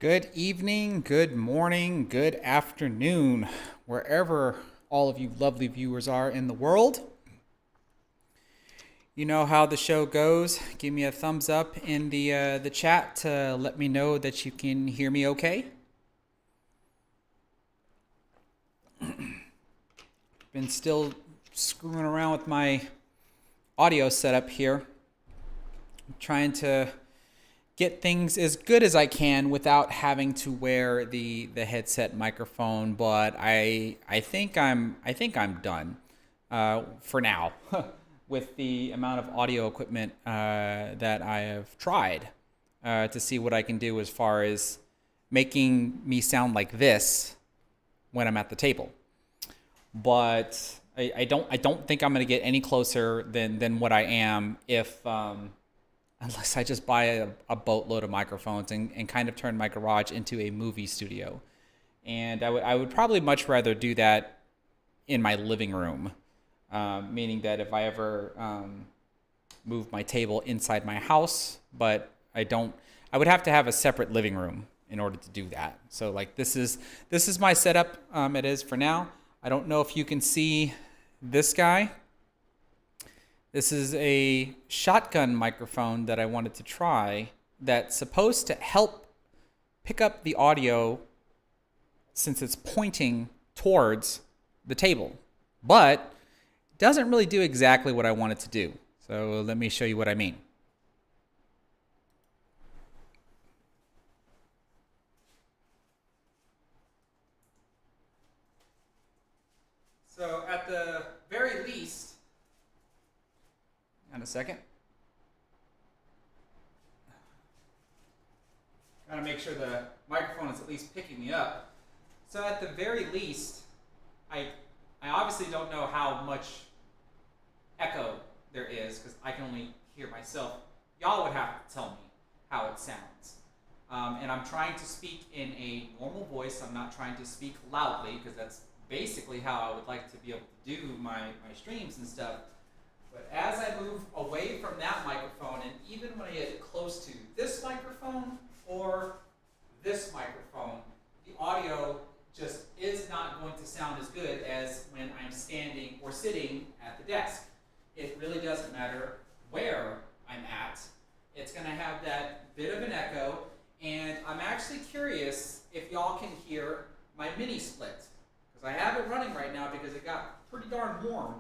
Good evening, good morning, good afternoon, wherever all of you lovely viewers are in the world. You know how the show goes. Give me a thumbs up in the chat to let me know that you can hear me okay. Been still screwing around with my audio setup here. I'm trying to get things as good as I can without having to wear the headset microphone, but I think I'm done for now with the amount of audio equipment that I have tried to see what I can do as far as making me sound like this when I'm at the table. But I don't think I'm going to get any closer than what I am if unless I just buy a boatload of microphones and kind of turn my garage into a movie studio. And I would probably much rather do that in my living room, meaning that if I ever move my table inside my house, but I would have to have a separate living room in order to do that. So like this is my setup. It is for now. I don't know if you can see this guy. This is a shotgun microphone that I wanted to try that's supposed to help pick up the audio since it's pointing towards the table, but doesn't really do exactly what I want it to do. So let me show you what I mean. So at the very least, in a second. Gotta make sure the microphone is at least picking me up. So at the very least, I obviously don't know how much echo there is because I can only hear myself. Y'all would have to tell me how it sounds. And I'm trying to speak in a normal voice. I'm not trying to speak loudly because that's basically how I would like to be able to do my streams and stuff. But as I move away from that microphone, and even when I get close to this microphone or this microphone, the audio just is not going to sound as good as when I'm standing or sitting at the desk. It really doesn't matter where I'm at. It's going to have that bit of an echo, and I'm actually curious if y'all can hear my mini split, because I have it running right now because it got pretty darn warm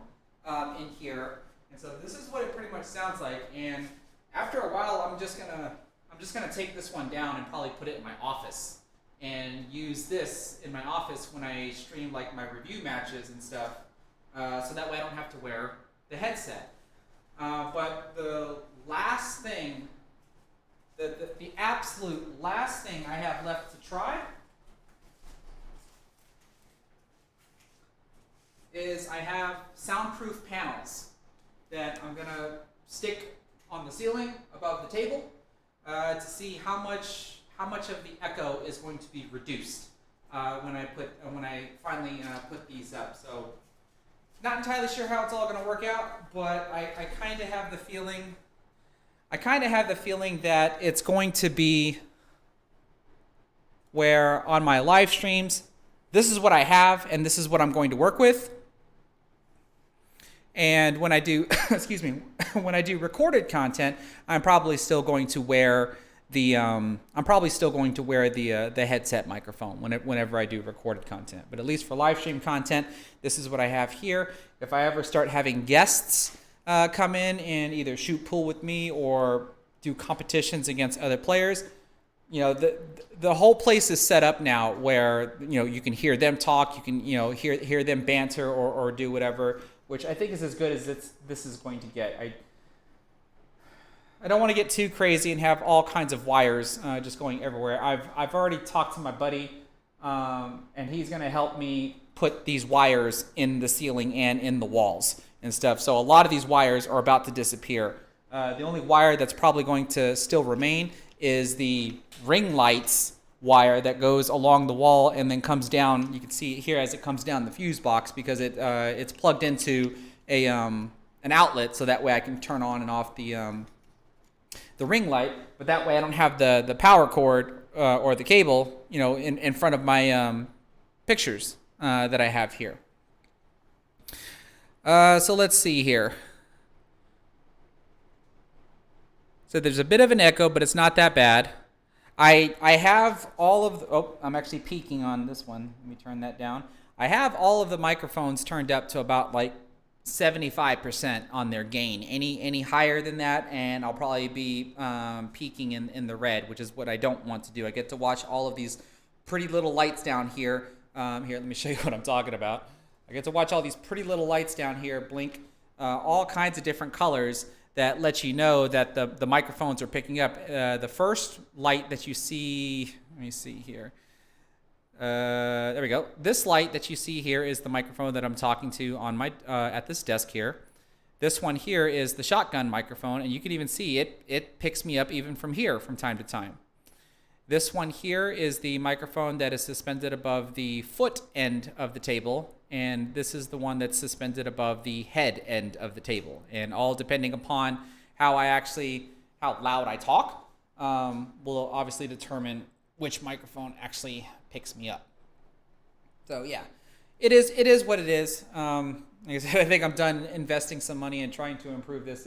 in here. And so this is what it pretty much sounds like. And after a while, I'm just gonna take this one down and probably put it in my office and use this in my office when I stream like my review matches and stuff. So that way I don't have to wear the headset. But the last thing, the absolute last thing I have left to try is I have soundproof panels that I'm gonna stick on the ceiling above the table to see how much of the echo is going to be reduced when I finally put these up. So not entirely sure how it's all gonna work out, but I kind of have the feeling. I kind of have the feeling that it's going to be where on my live streams, this is what I have and this is what I'm going to work with. And when I do, excuse me, when I do recorded content, I'm probably still going to wear the headset microphone whenever I do recorded content. But at least for live stream content, this is what I have here. If I ever start having guests come in and either shoot pool with me or do competitions against other players, you know, the whole place is set up now where, you know, you can hear them talk, you can, you know, hear them banter or do whatever, which I think is as good as this is going to get. I don't want to get too crazy and have all kinds of wires just going everywhere. I've already talked to my buddy, and he's going to help me put these wires in the ceiling and in the walls and stuff. So a lot of these wires are about to disappear. The only wire that's probably going to still remain is the ring lights wire that goes along the wall and then comes down. You can see it here as it comes down the fuse box because it's plugged into an outlet, so that way I can turn on and off the ring light. But that way I don't have the power cord or the cable, you know, in front of my pictures that I have here. So let's see here. So there's a bit of an echo, but it's not that bad. I have all of the, oh, I'm actually peaking on this one. Let me turn that down. I have all of the microphones turned up to about like 75% on their gain. Any higher than that, and I'll probably be peaking in the red, which is what I don't want to do. I get to watch all of these pretty little lights down here. Here, let me show you what I'm talking about. I get to watch all these pretty little lights down here blink all kinds of different colors that let you know that the microphones are picking up. The first light that you see, let me see here. There we go. This light that you see here is the microphone that I'm talking to on my at this desk here. This one here is the shotgun microphone, and you can even see it picks me up even from here from time to time. This one here is the microphone that is suspended above the foot end of the table, and this is the one that's suspended above the head end of the table. And all depending upon how loud I talk, will obviously determine which microphone actually picks me up. So yeah, it is what it is. Like I said, I think I'm done investing some money and trying to improve this.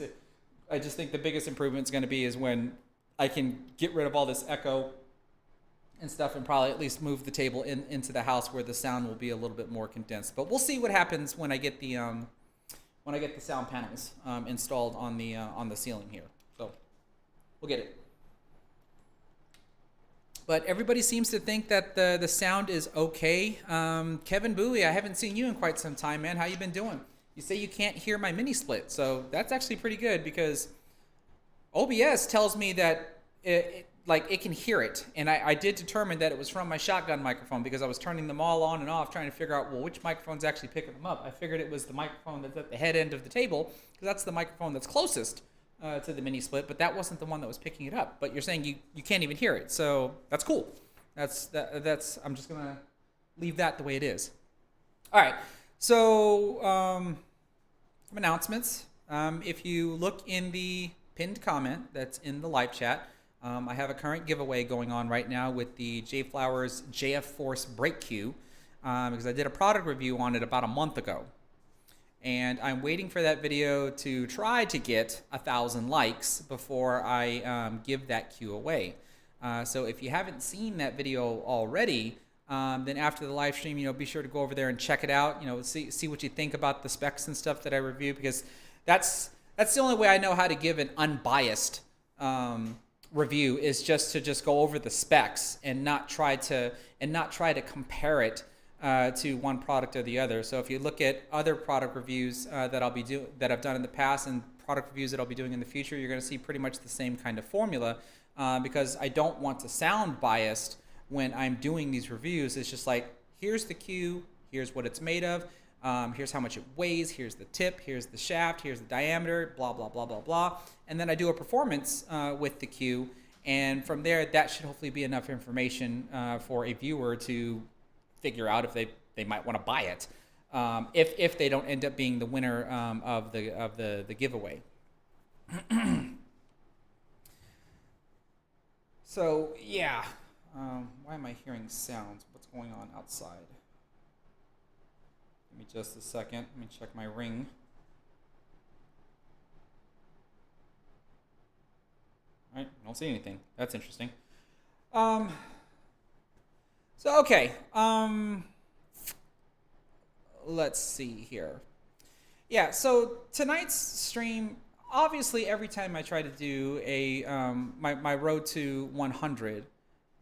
I just think the biggest improvement is going to be is when I can get rid of all this echo and stuff, and probably at least move the table into the house where the sound will be a little bit more condensed. But we'll see what happens when I get the sound panels installed on the ceiling here. So we'll get it. But everybody seems to think that the sound is okay. Kevin Bowie, I haven't seen you in quite some time, man. How you been doing? You say you can't hear my mini split, so that's actually pretty good because OBS tells me that it can hear it, and I did determine that it was from my shotgun microphone because I was turning them all on and off trying to figure out, well, which microphone's actually picking them up. I figured it was the microphone that's at the head end of the table because that's the microphone that's closest to the mini split, but that wasn't the one that was picking it up. But you're saying you can't even hear it, so that's cool. That's I'm just gonna leave that the way it is. All right, so some announcements. If you look in the pinned comment that's in the live chat, I have a current giveaway going on right now with the J Flowers JF Force brake cue because I did a product review on it about a month ago. And I'm waiting for that video to try to get 1,000 likes before I give that cue away. So if you haven't seen that video already, then after the live stream, be sure to go over there and check it out. See what you think about the specs and stuff that I review, because that's the only way I know how to give an unbiased review, is just to go over the specs and not try to compare it to one product or the other. So if you look at other product reviews that I've done in the past and product reviews that I'll be doing in the future, you're going to see pretty much the same kind of formula because I don't want to sound biased when I'm doing these reviews. It's just like, here's the cue, here's what it's made of, here's how much it weighs, here's the tip, here's the shaft, here's the diameter, blah, blah, blah, blah, blah. And then I do a performance with the cue, and from there, that should hopefully be enough information for a viewer to figure out if they might want to buy it, if they don't end up being the winner of the giveaway. So yeah, why am I hearing sounds? What's going on outside? Give me just a second. Let me check my ring. All right, I don't see anything. That's interesting. So, okay, let's see here. Yeah, so tonight's stream, obviously every time I try to do my road to 100,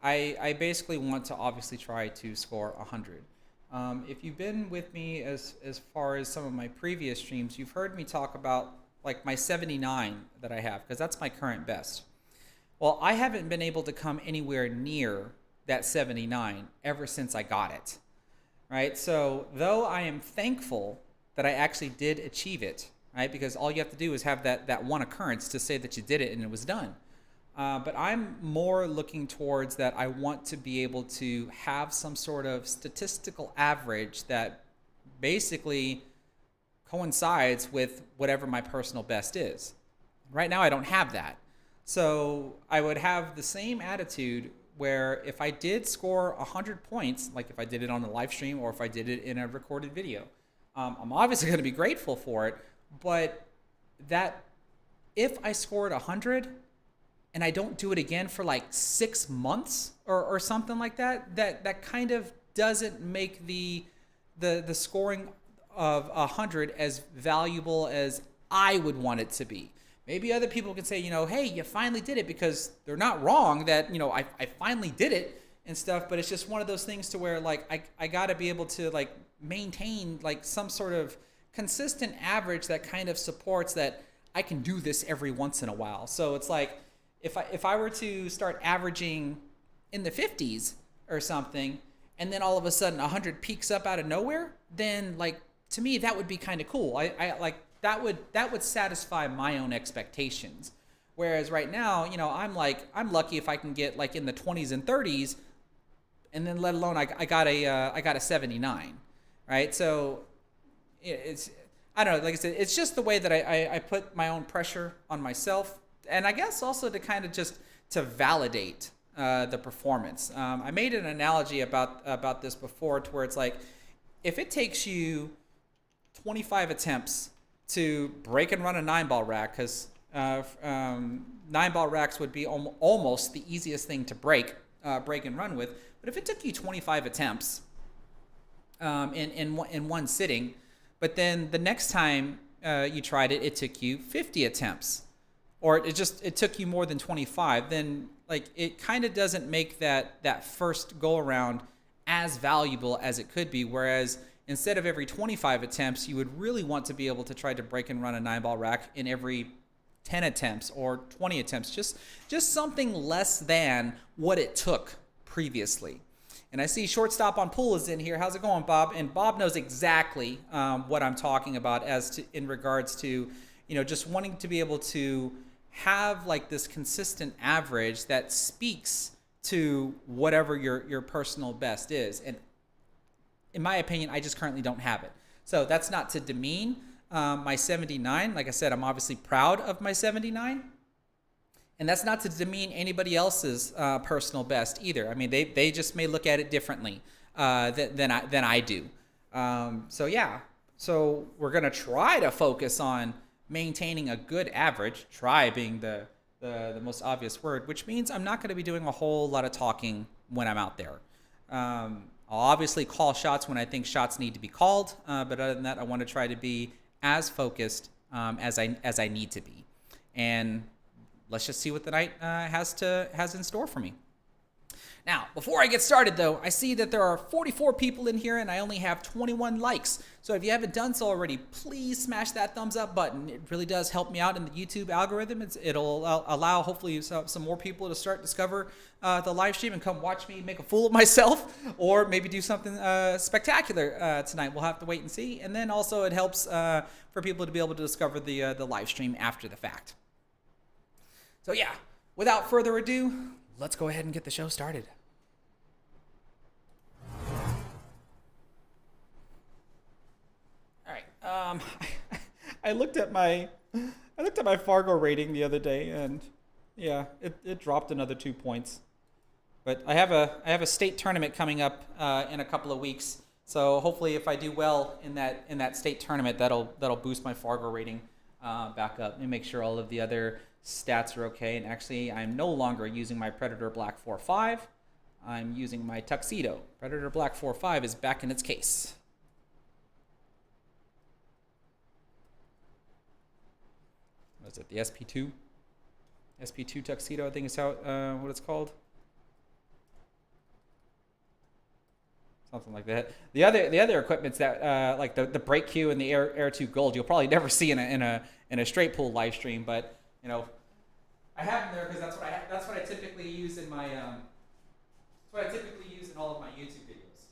I basically want to obviously try to score 100. If you've been with me as far as some of my previous streams, you've heard me talk about like my 79 that I have, because that's my current best. Well, I haven't been able to come anywhere near that 79 ever since I got it, right? So though I am thankful that I actually did achieve it, right? Because all you have to do is have that one occurrence to say that you did it and it was done. But I'm more looking towards that I want to be able to have some sort of statistical average that basically coincides with whatever my personal best is. Right now I don't have that. So I would have the same attitude where if I did score 100 points, like if I did it on the live stream or if I did it in a recorded video, I'm obviously going to be grateful for it. But that if I scored 100 and I don't do it again for like 6 months or something like that, that kind of doesn't make the scoring of 100 as valuable as I would want it to be. Maybe other people can say, hey, you finally did it, because they're not wrong that, I finally did it and stuff, but it's just one of those things to where like I got to be able to like maintain like some sort of consistent average that kind of supports that I can do this every once in a while. So it's like if I were to start averaging in the 50s or something, and then all of a sudden 100 peaks up out of nowhere, then like to me that would be kind of cool. I like that would satisfy my own expectations. Whereas right now, I'm lucky if I can get like in the 20s and 30s, and then let alone I got a 79, right? So it's, I don't know, like I said, it's just the way that I put my own pressure on myself, and I guess also to kind of just to validate the performance. I made an analogy about this before, to where it's like, if it takes you 25 attempts to break and run a 9-ball rack, because 9-ball racks would be almost the easiest thing to break and run with. But if it took you 25 attempts in one sitting, but then the next time you tried it, it took you 50 attempts, or it took you more than 25, then like it kind of doesn't make that first go around as valuable as it could be. Whereas instead of every 25 attempts, you would really want to be able to try to break and run a 9-ball rack in every 10 attempts or 20 attempts, just something less than what it took previously. And I see Shortstop on Pool is in here. How's it going, Bob? And Bob knows exactly what I'm talking about in regards to, just wanting to be able to have like this consistent average that speaks to whatever your personal best is. And in my opinion, I just currently don't have it. So that's not to demean my 79. Like I said, I'm obviously proud of my 79. And that's not to demean anybody else's personal best either. I mean, they just may look at it differently than I do. So yeah, so we're gonna try to focus on maintaining a good average. Try being the most obvious word, which means I'm not going to be doing a whole lot of talking when I'm out there. I'll obviously call shots when I think shots need to be called, but other than that, I want to try to be as focused as I need to be. And let's just see what the night has in store for me. Now, before I get started, though, I see that there are 44 people in here and I only have 21 likes. So if you haven't done so already, please smash that thumbs up button. It really does help me out in the YouTube algorithm. It'll allow, hopefully, some more people to discover the live stream and come watch me make a fool of myself, or maybe do something spectacular tonight. We'll have to wait and see. And then also it helps for people to be able to discover the live stream after the fact. So yeah, without further ado, let's go ahead and get the show started. All right. I looked at my Fargo rating the other day, and yeah, it dropped another 2 points. But I have a state tournament coming up in a couple of weeks, so hopefully if I do well in that state tournament, that'll boost my Fargo rating back up and make sure all of the other stats are okay. And actually, I'm no longer using my Predator Black 4.5. I'm using my Tuxedo. Predator Black 4.5 is back in its case. What is it? The SP2? SP2 Tuxedo, I think is how what it's called. Something like that. The other equipments that like the brake cue and the Air 2 Gold, you'll probably never see in a straight pool live stream, but I have them there because that's what I typically use in my all of my YouTube videos.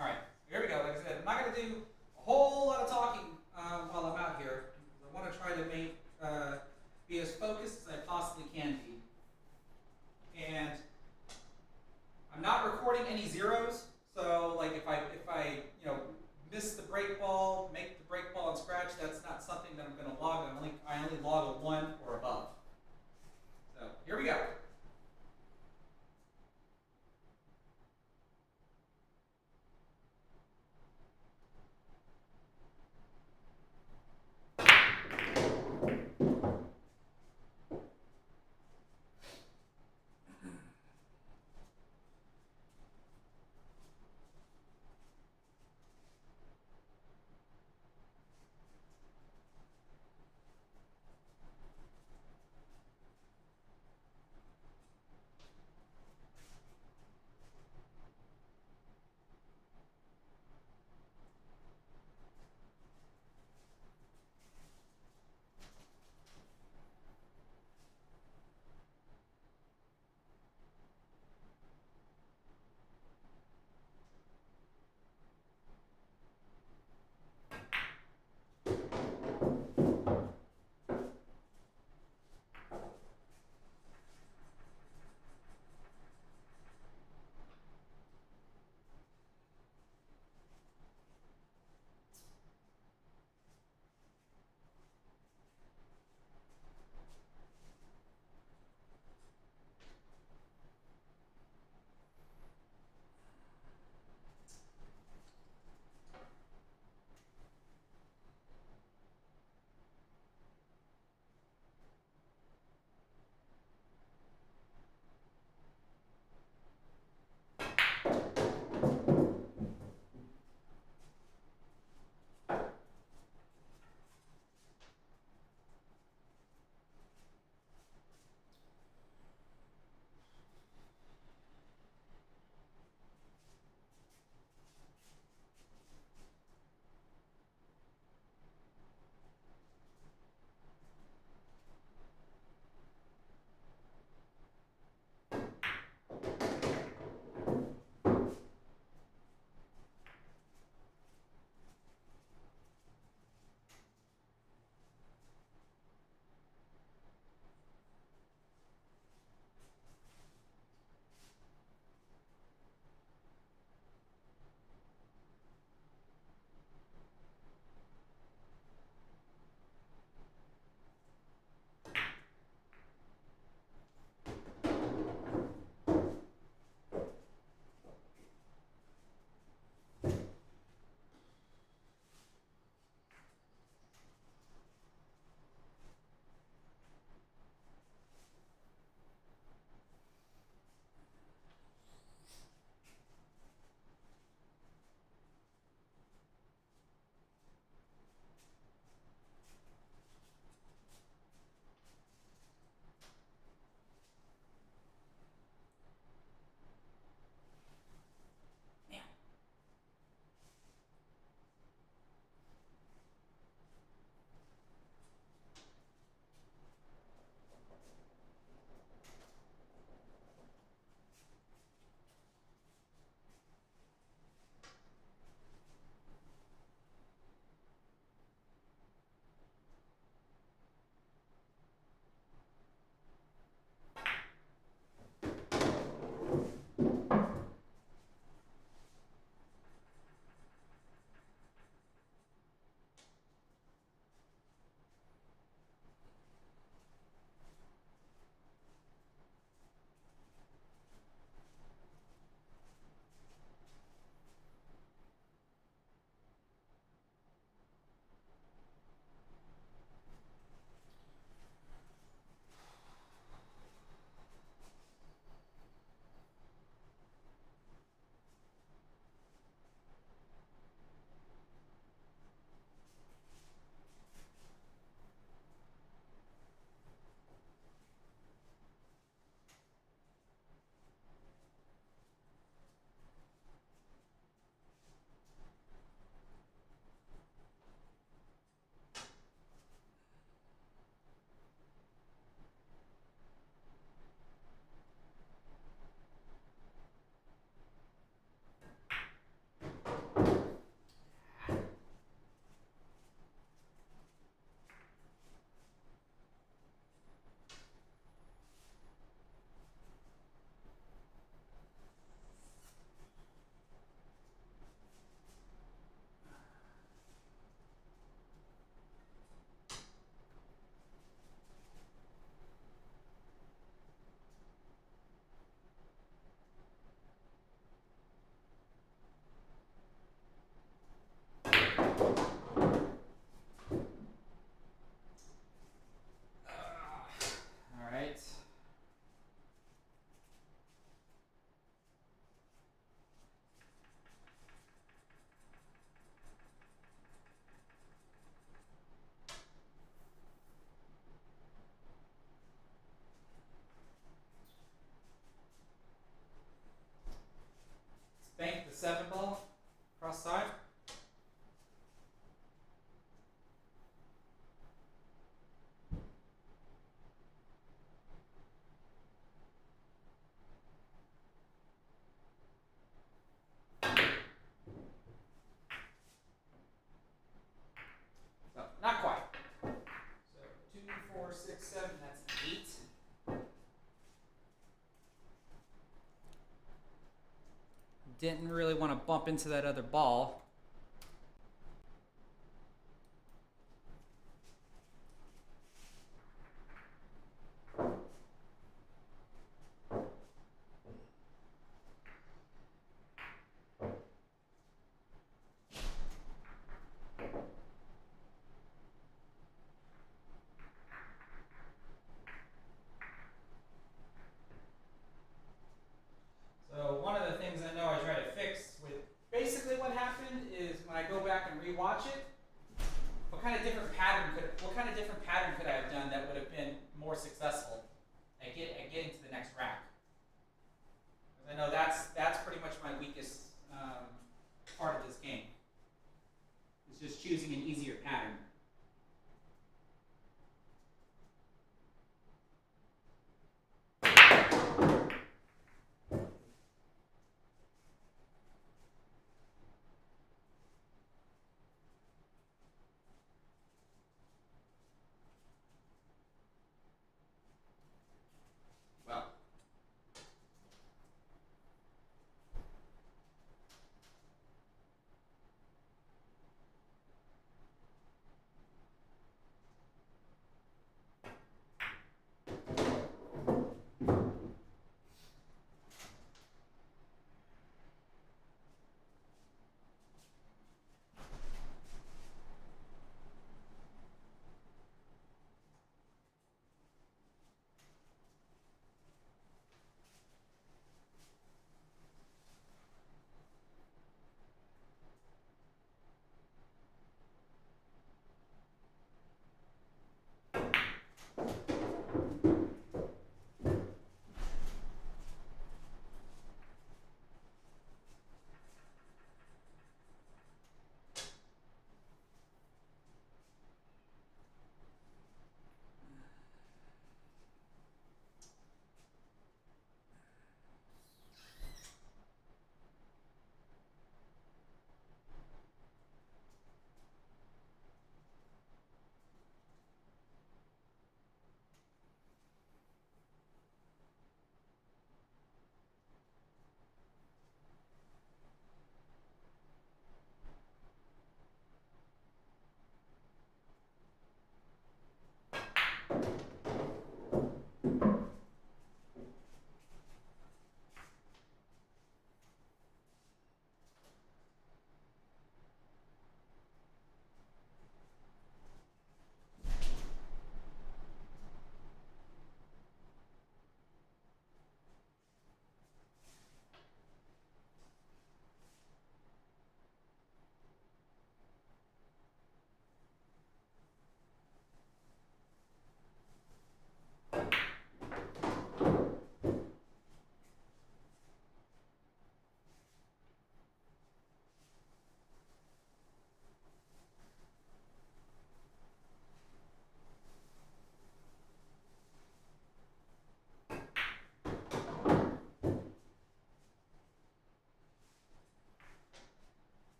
All right, here we go. Like I said, I'm not going to do a whole lot of talking while I'm out here. I want to try to be as focused as I possibly can be. And I'm not recording any zeros, so like if I miss the break ball, make the break ball and scratch, that's not something that I'm going to log. I only log a 1 or above. So here we 8. Didn't really want to bump into that other ball. So one of the things I know I try to fix with basically what happened is when I go back and rewatch it, what kind of different pattern could I have done that would have been more successful at getting to the next rack? Because I know that's pretty much my weakest part of this game. It's just choosing an easier pattern. Well,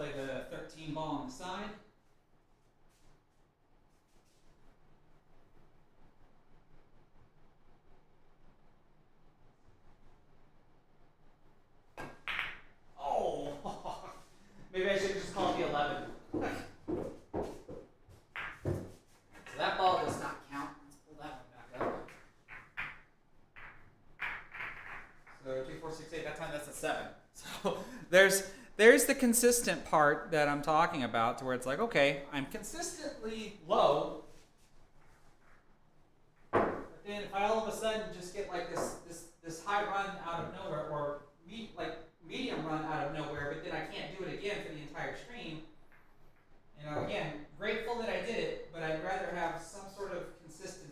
let's play the 13 ball on the side. Oh, maybe I should just call it the 11. So that ball does not count. Let's pull that one back up. So 2, 4, 6, 8. That time that's a 7. So there's the consistent part that I'm talking about, to where it's like, okay, I'm consistently low, but then if I all of a sudden just get like this high run out of nowhere, or medium run out of nowhere, but then I can't do it again for the entire stream. Again, grateful that I did it, but I'd rather have some sort of consistency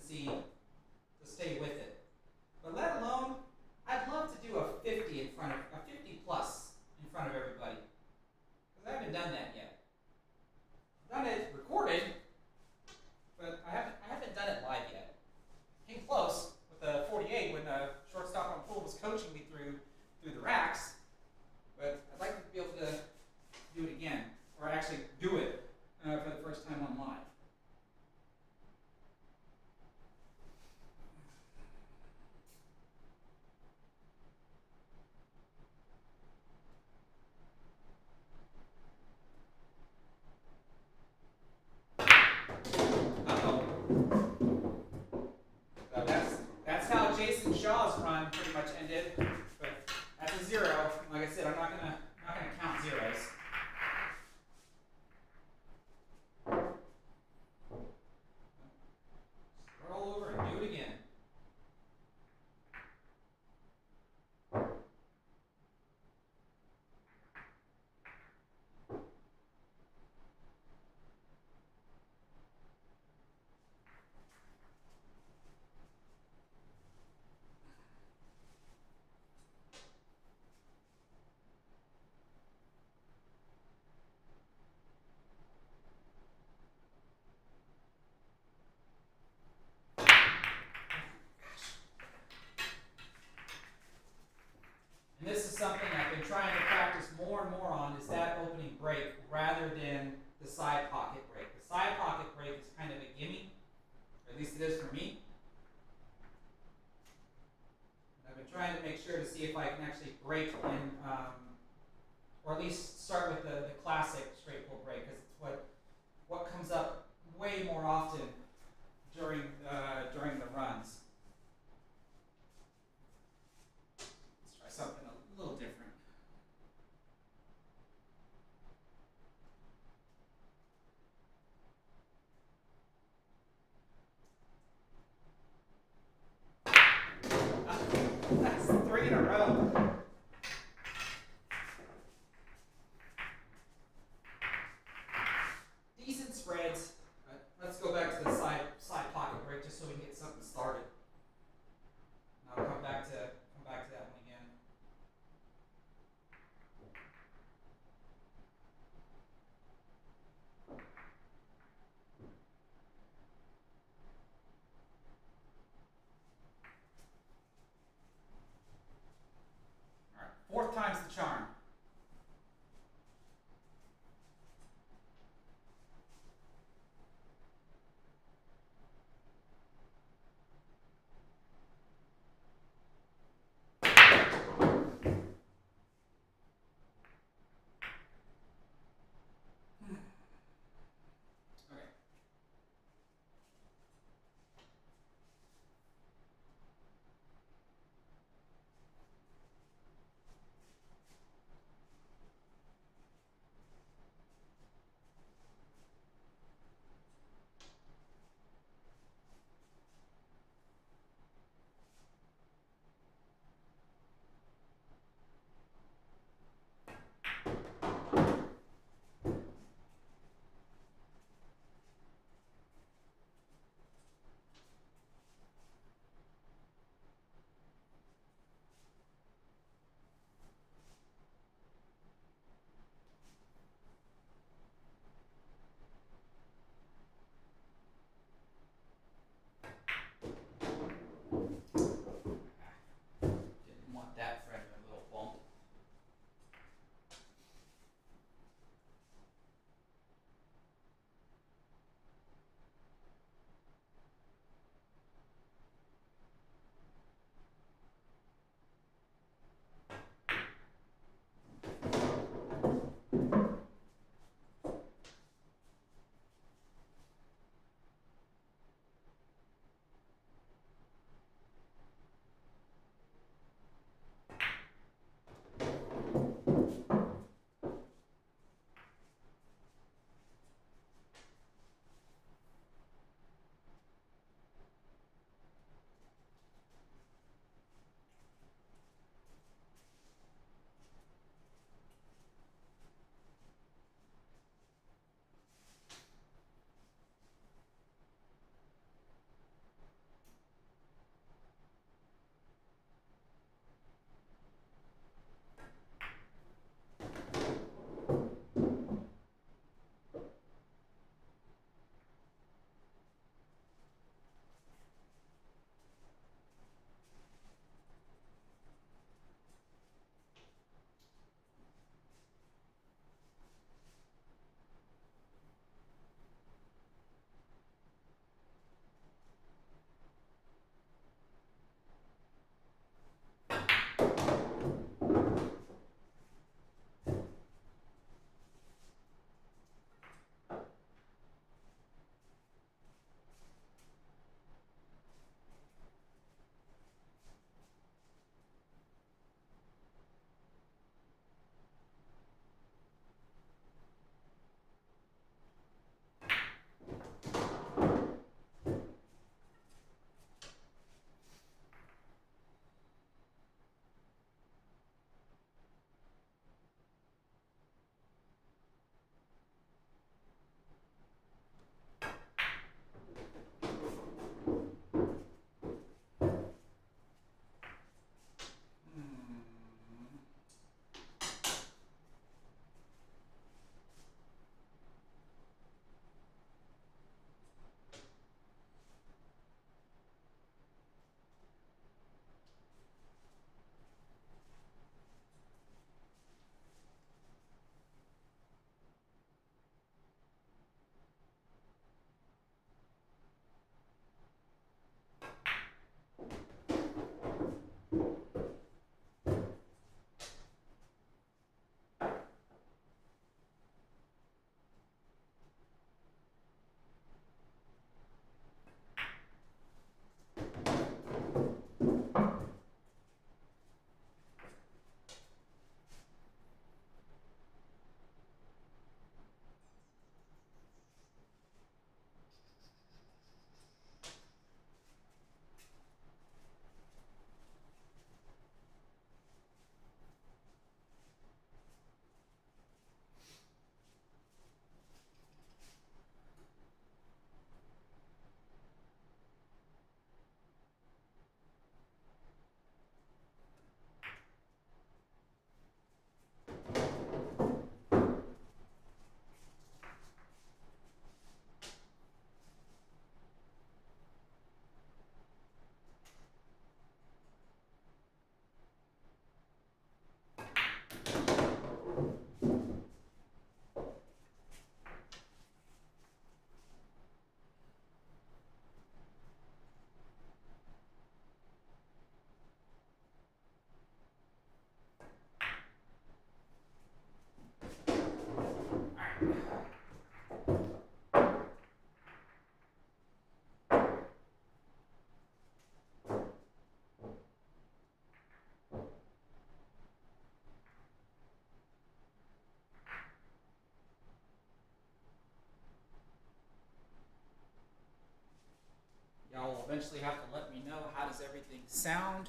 So that's how Jason Shaw's run pretty much ended. But that's a 0. Like I said, I'm not gonna count zeros. Roll over and do it again. And this is something I've been trying to practice more and more on, is that opening break rather than the side pocket break. The side pocket break is kind of a gimme, or at least it is for me. And I've been trying to make sure to see if I can actually break in, or at least start with the classic straight pull break, because it's what comes up way more often during the runs. Let's try something a little different. That's 3 in a row. Decent spreads. Let's go back to the Y'all will eventually have to let me know how does everything sound.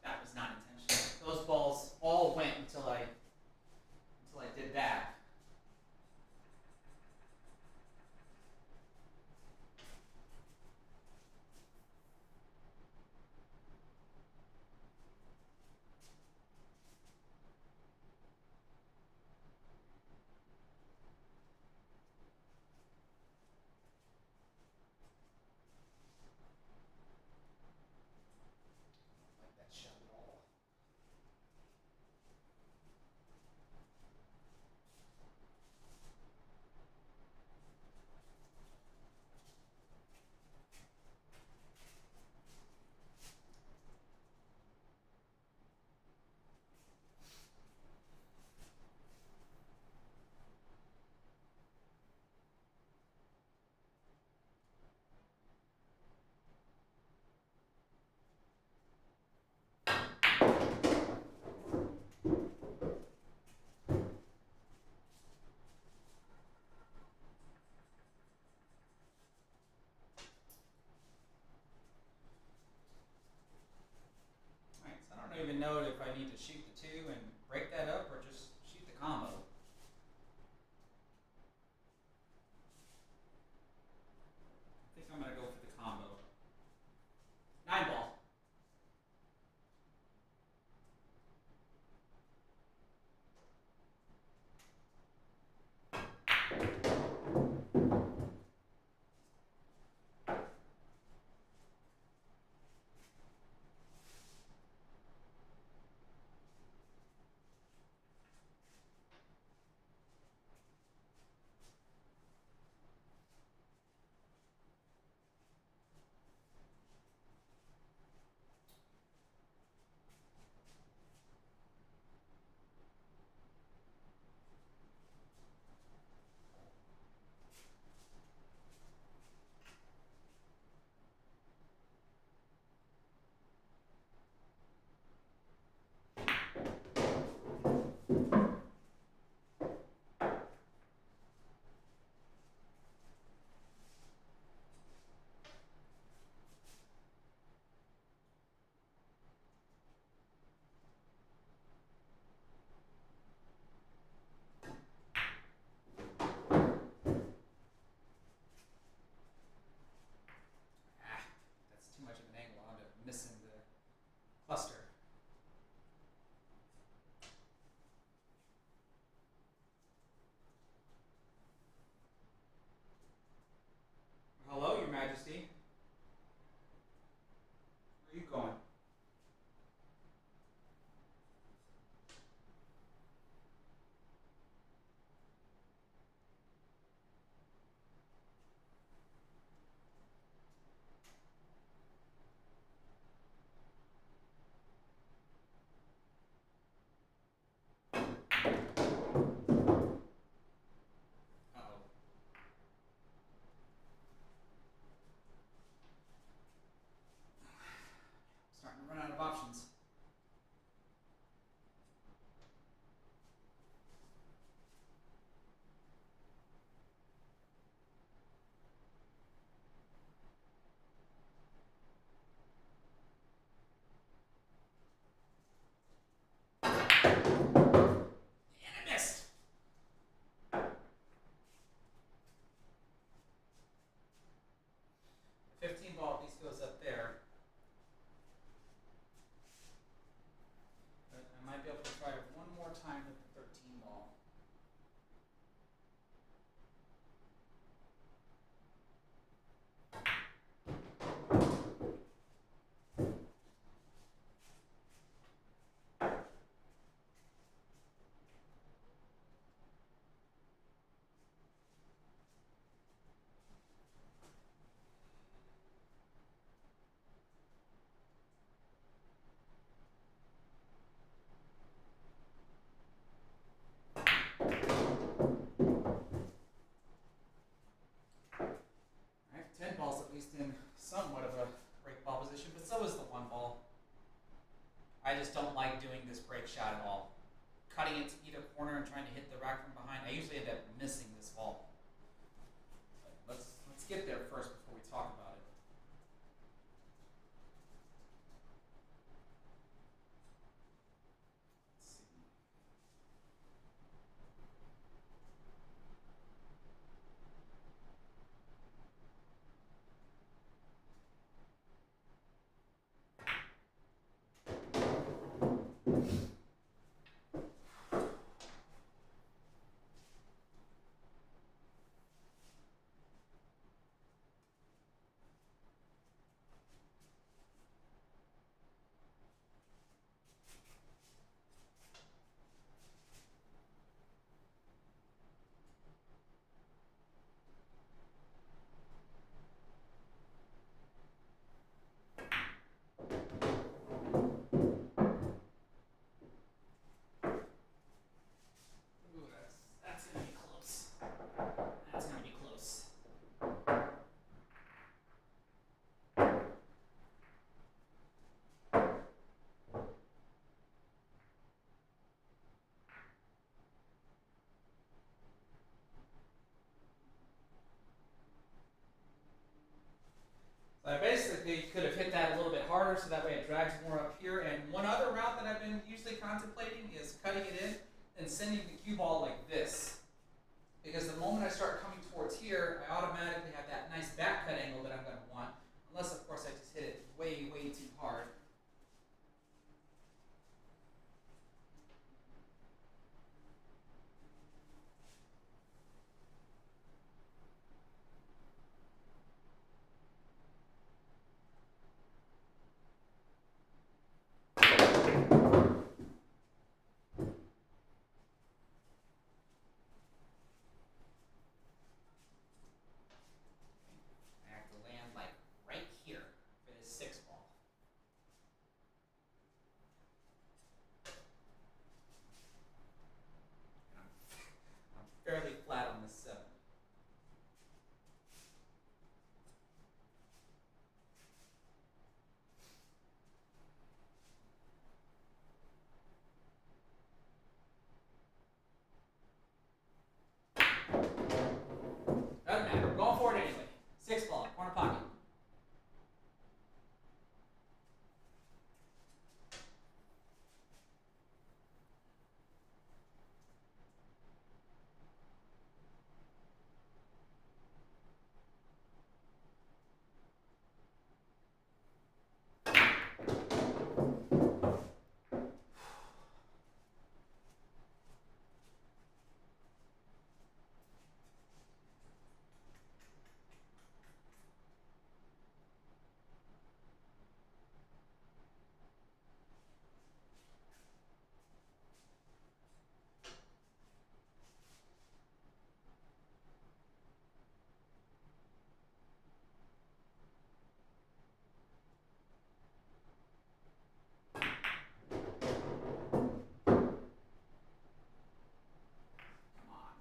That was not intentional. Those balls all went until I did that. Like that shot at all. Alright, so I don't even know if I need to shoot the two and break that up or just shoot the combo. I think I'm gonna go for the combo. 9 ball. don't like doing this brake shot at all. Cutting it to either corner and trying to hit the rack from behind, I usually end up missing this vault. But let's get there first before we talk about it. Let's see. Ooh, that's gonna be close. That's gonna be close. So I basically could have hit that a little bit harder so that way it drags more up here. And one other route that I've been usually contemplating is cutting it in and sending the cue ball like this. Because the moment I start coming towards here, I automatically have that nice back cut angle that I'm going to want. Unless, of course, I just hit it way, way too hard. I have to land like right here for this 6 ball. And I'm fairly flat on this 7. Doesn't matter. We're going for it anyway. 6 ball, corner pocket.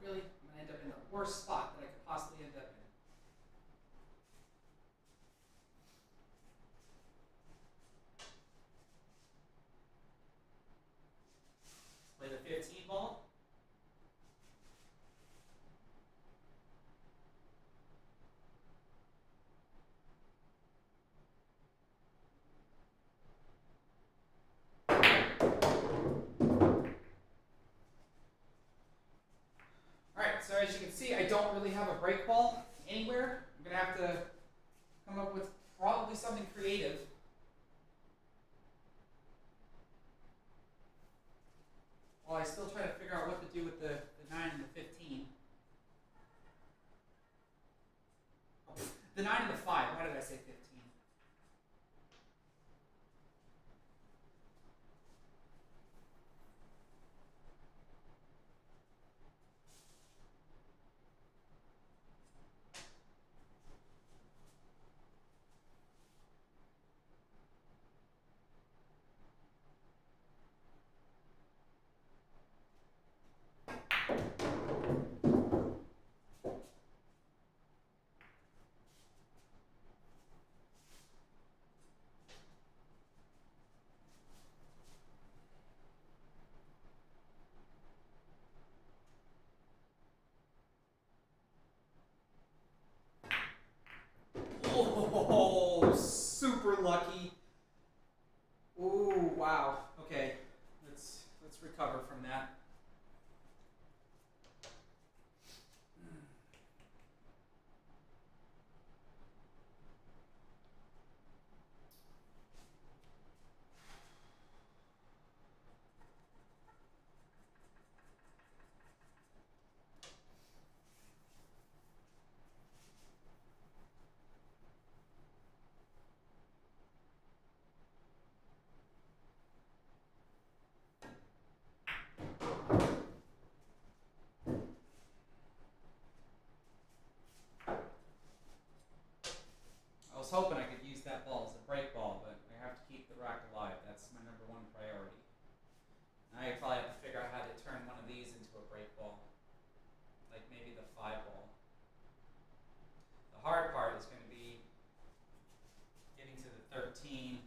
Really, I'm going to end up in the worst spot that I could possibly end up in. Play the 15 ball. Alright, so as you can see, I don't really have a break ball anywhere. I'm going to have to come up with probably something creative. While I still try to figure out what to do with the 9 and the 15. Oh, the 9 and the 5. Why did I say 15? We're lucky. Ooh, wow. Okay, let's recover from that. I was hoping I could use that ball as a break ball, but I have to keep the rack alive. That's my number one priority. Now I probably have to figure out how to turn one of these into a break ball, like maybe the 5 ball. The hard part is going to be getting to the 13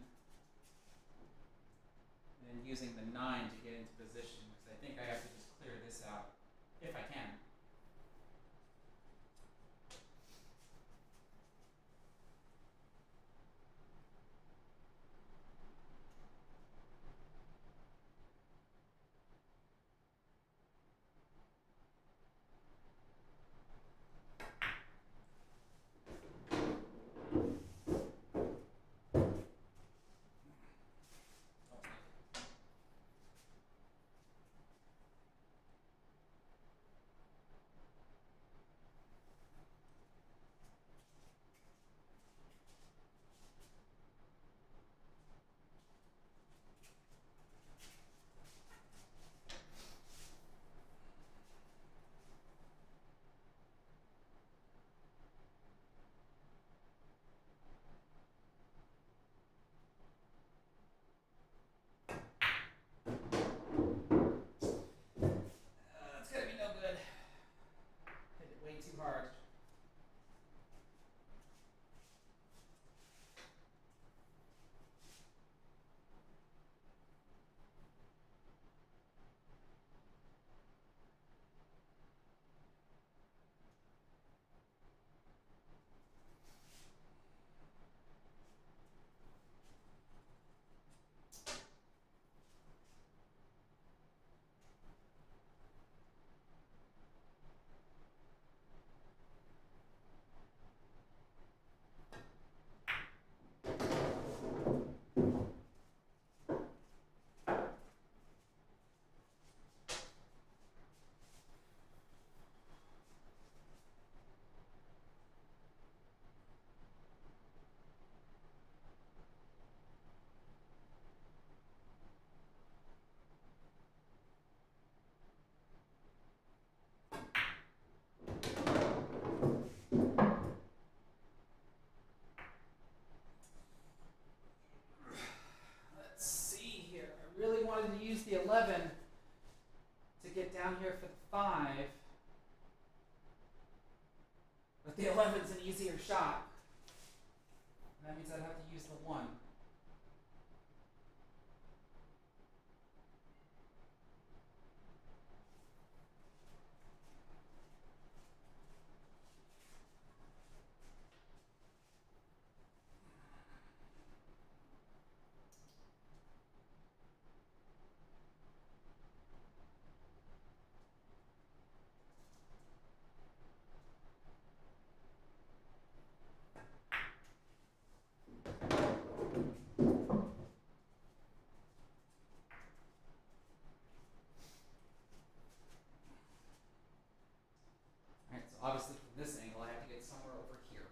and then using the 9 to get into position, because I think I have to just clear this out, if I can. That's gonna be no good. Hit it way too hard. Let's see here. I really wanted to use the 11 to get down here for the 5. But the 11's an easier shot. That means I'd have to use the 1. Alright, so obviously from this angle I have to get somewhere over here.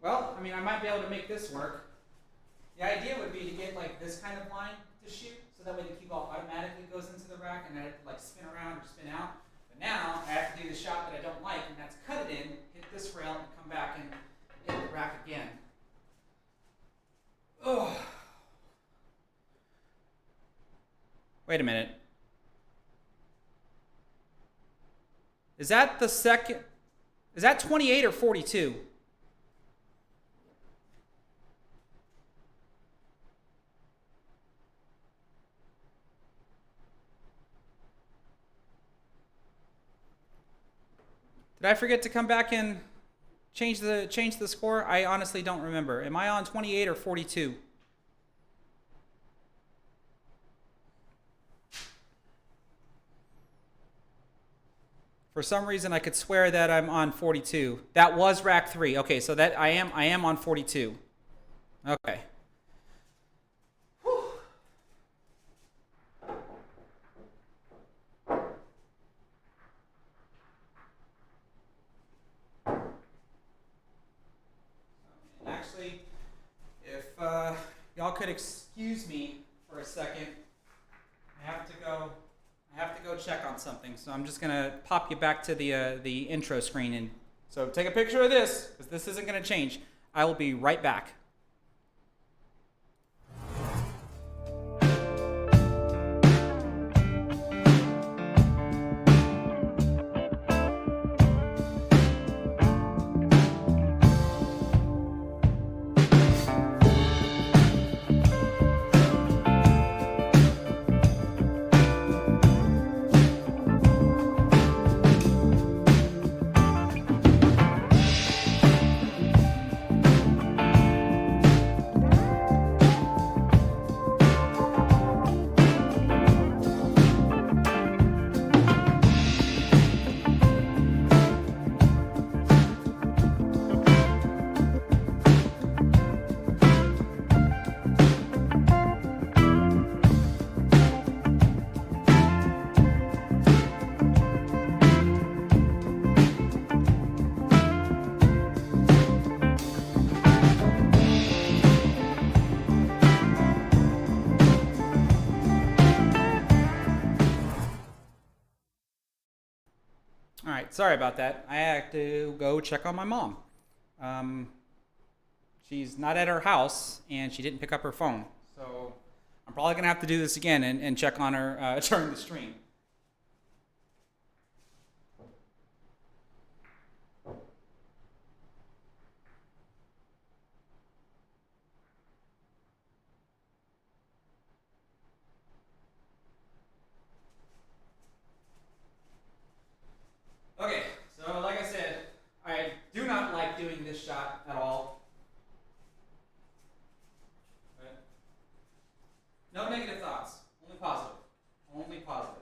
Well, I mean, I might be able to make this work. The idea would be to get like this kind of line to shoot, so that way the cue ball automatically goes into the rack and I have to like spin around or spin out. But now I have to do the shot that I don't like, and that's cut it in, hit this rail, and come back and hit the rack again. Oh. Wait a minute. Is that the second? Is that 28 or 42? Did I forget to come back and change the score? I honestly don't remember. Am I on 28 or 42? For some reason, I could swear that I'm on 42. That was rack 3. Okay, so that I am on 42. Okay. Whew. Actually, if y'all could excuse me for a second, I have to go. I have to go check on something. So I'm just gonna pop you back to the intro screen, and so take a picture of this because this isn't gonna change. I will be right back. All right, sorry about that. I had to go check on my mom. Um, she's not at her house, and she didn't pick up her phone. So I'm probably going to have to do this again and check on her during the stream. Okay, so like I said, I do not like doing this shot at all. But no negative thoughts, only positive. Only positive.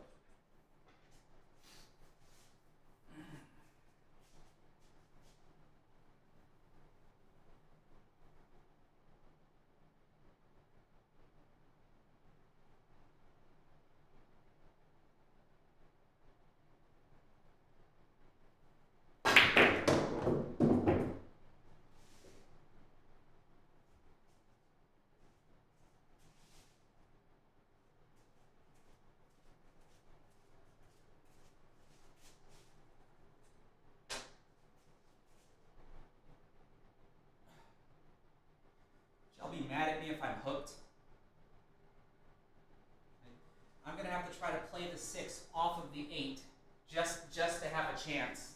Y'all be mad at me if I'm hooked. I'm gonna have to try to play the 6 off of the 8 just to have a chance.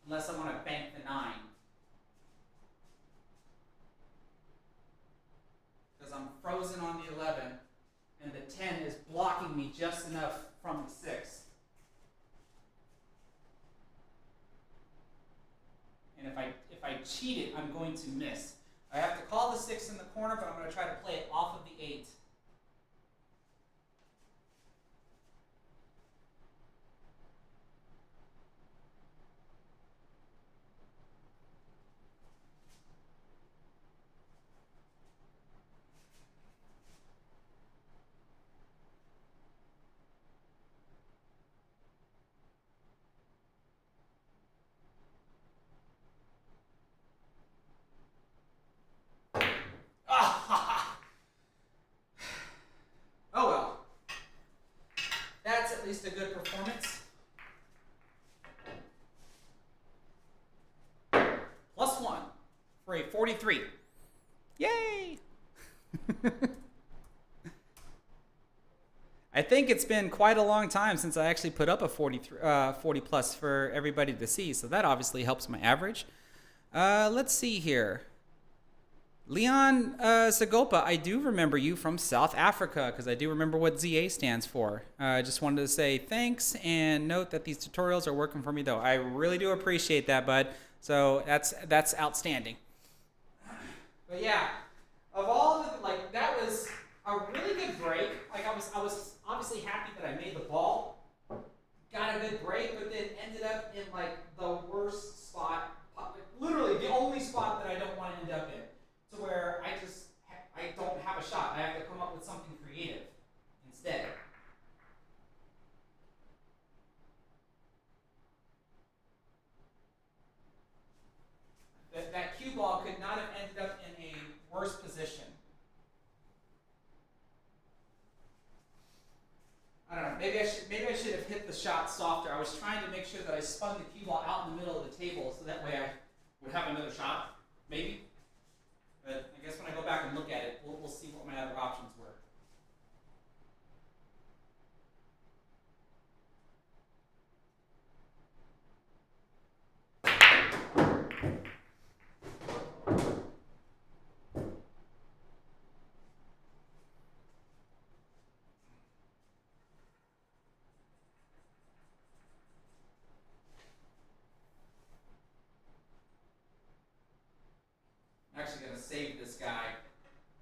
Unless I want to bank the 9. Because I'm frozen on the 11, and the 10 is blocking me just enough from the 6. And if I cheat it, I'm going to miss. I have to call the 6 in the corner, but I'm going to try to play it off of the 8. Ah! Oh well. That's at least a good performance. +1 for a 43. Yay! I I think it's been quite a long time since I actually put up a 40 plus for everybody to see. So that obviously helps my average. Let's see here. Leon Sagopa, I do remember you from South Africa because I do remember what ZA stands for. I just wanted to say thanks and note that these tutorials are working for me though. I really do appreciate that, bud. So that's outstanding. But yeah, of all the like that was a really good break. Like I was obviously happy that I made the ball, got a good break, but then ended up in like the worst spot, like literally the only spot that I don't want to end up in, to where I don't have a shot. I have to come up with something creative instead. That cue ball could not have ended up in a worse position. I don't know. Maybe I should have hit the shot softer. I was trying to make sure that I spun the cue ball out in the middle of the table, so that way I would have another shot. Maybe. But I guess when I go back and look at it, we'll see what my other options were. I'm actually going to save this guy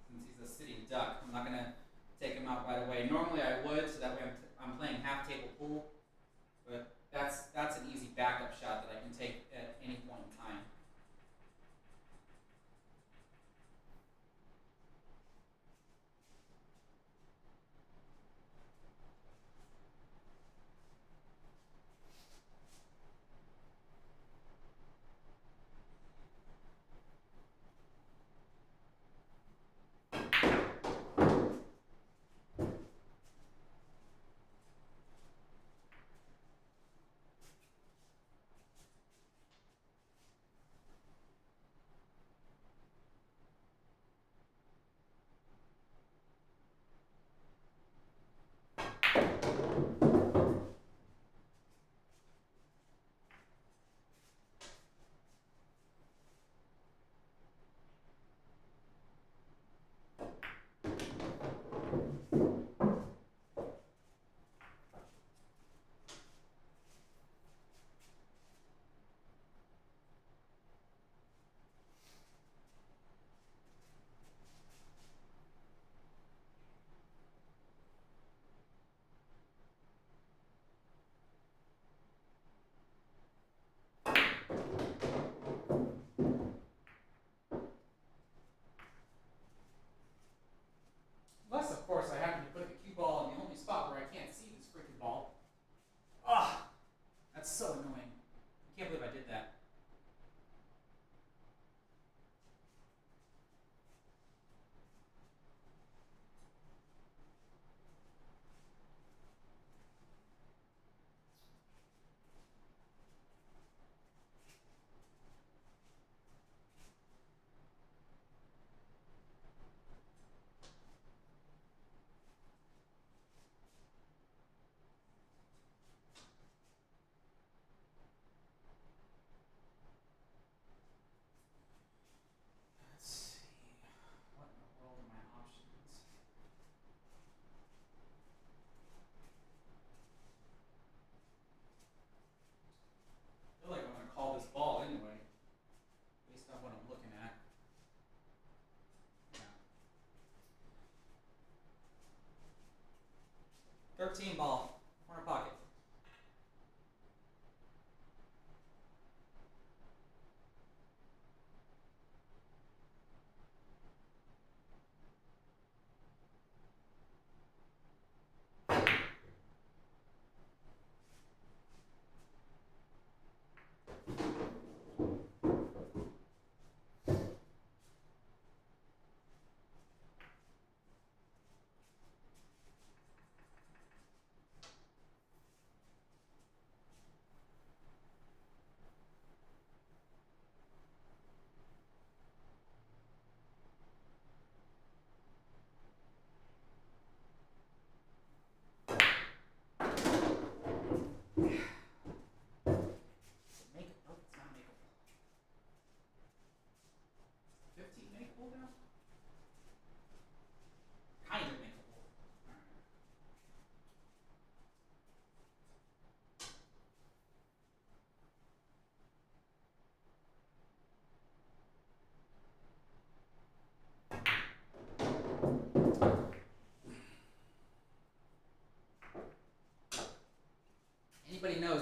since he's a sitting duck. I'm not going to take him out right away. Normally I would, so that way I'm playing half table pool. But that's an easy backup shot that I can take at any point in time.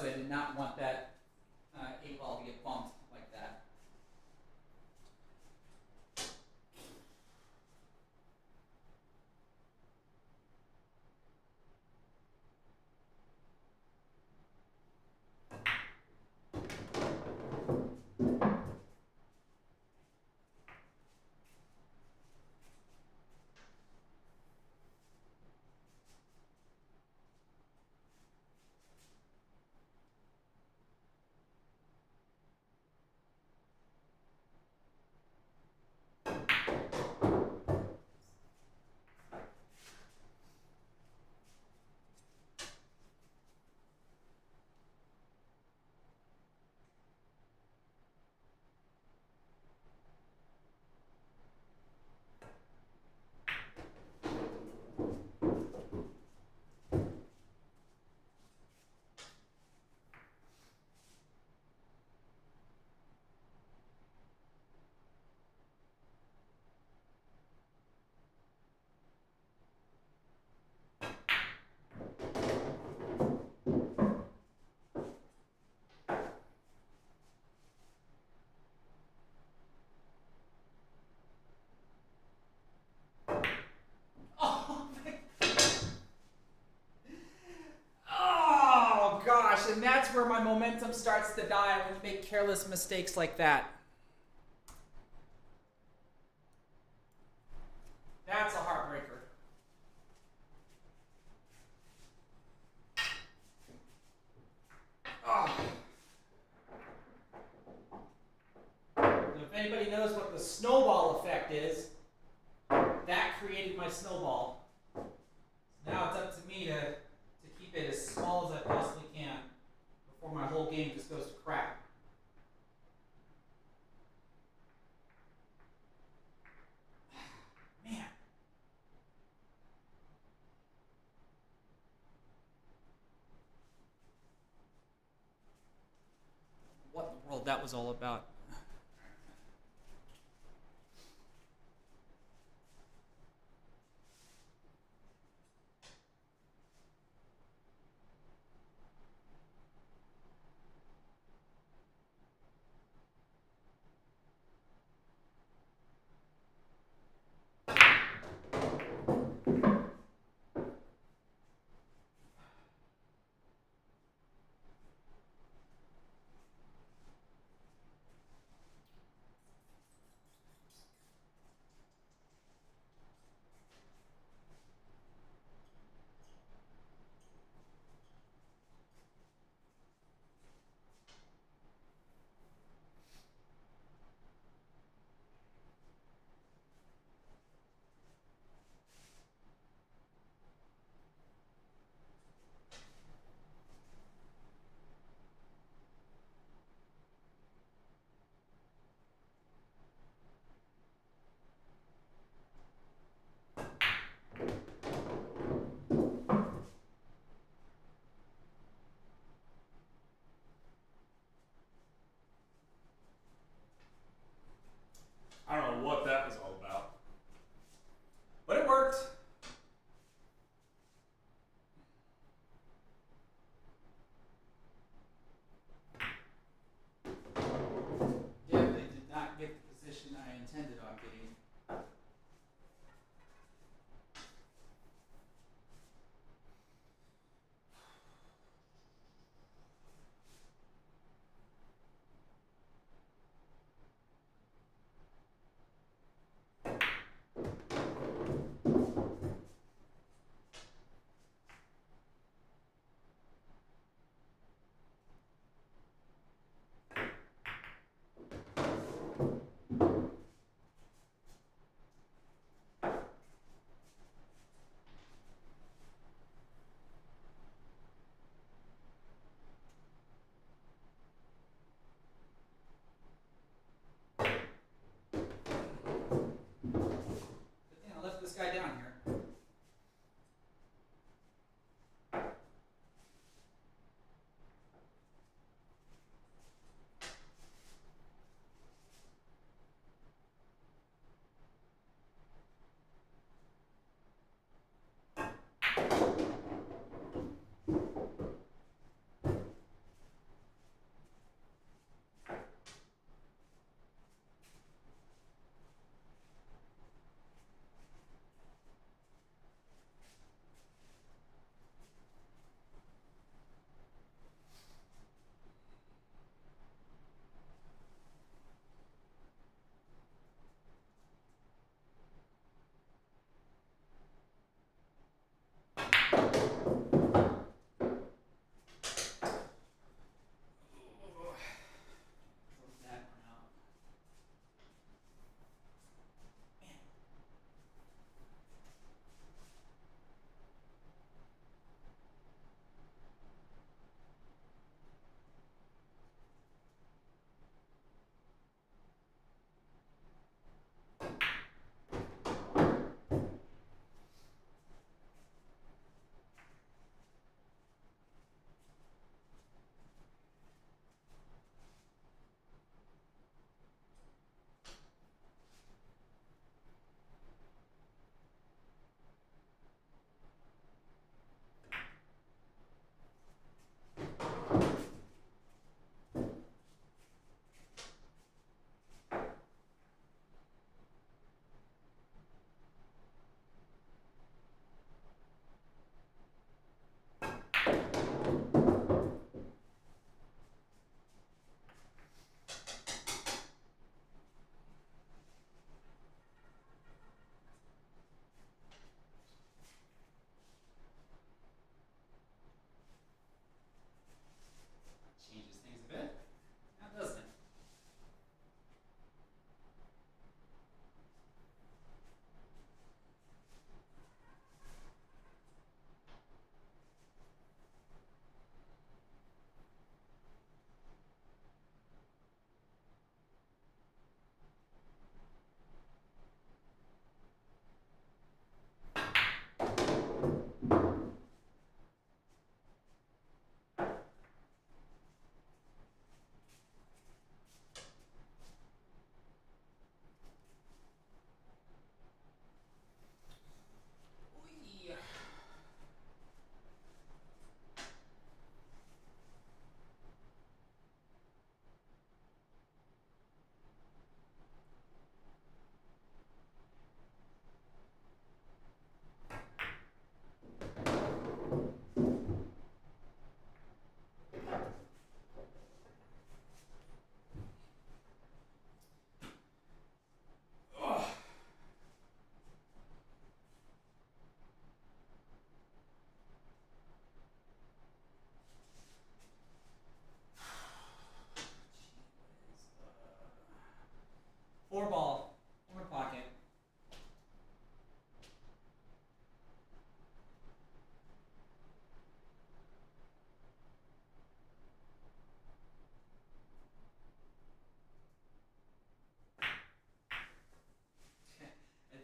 I did not want that 8 ball to get bumped like that. Oh gosh, and that's where my momentum starts to die when you make careless mistakes like that. That's a heartbreaker. Oh. If anybody knows what the snowball effect is, that created my snowball. Now it's up to me to keep it as small as I possibly can before my whole game just goes to crap. Man. What in the world that was all about.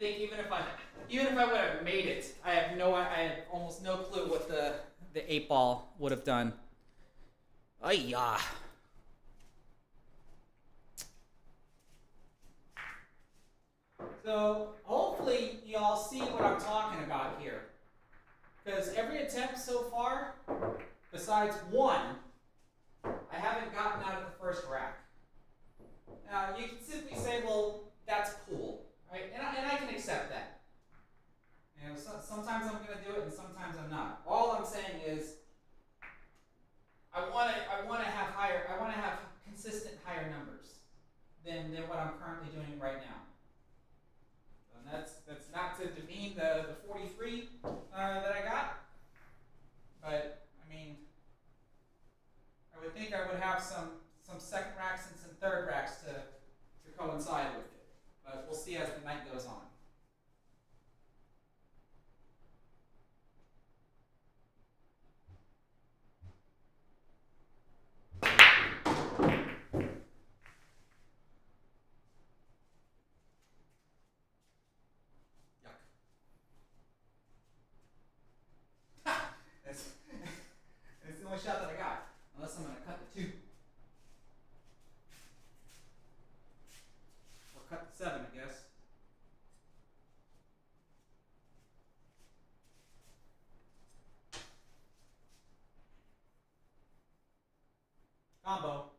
think even if I would have made it, I have almost no clue what the 8-ball would have done. Ay-ya. So hopefully y'all see what I'm talking about here. Because every attempt so far, besides one, I haven't gotten out of the first rack. Now you can simply say, well, that's cool, right? And I can accept that. You know, sometimes I'm going to do it, and sometimes I'm not. All I'm saying is, I want to have consistent higher numbers than what I'm currently doing right now. And that's not to demean the 43 that I got, but I mean, I would think I would have some second racks and some third racks to coincide with it. But we'll see as the night goes on. Yuck. That's the only shot that I got. Unless I'm going to cut the 2. Or cut the 7, I guess. Combo.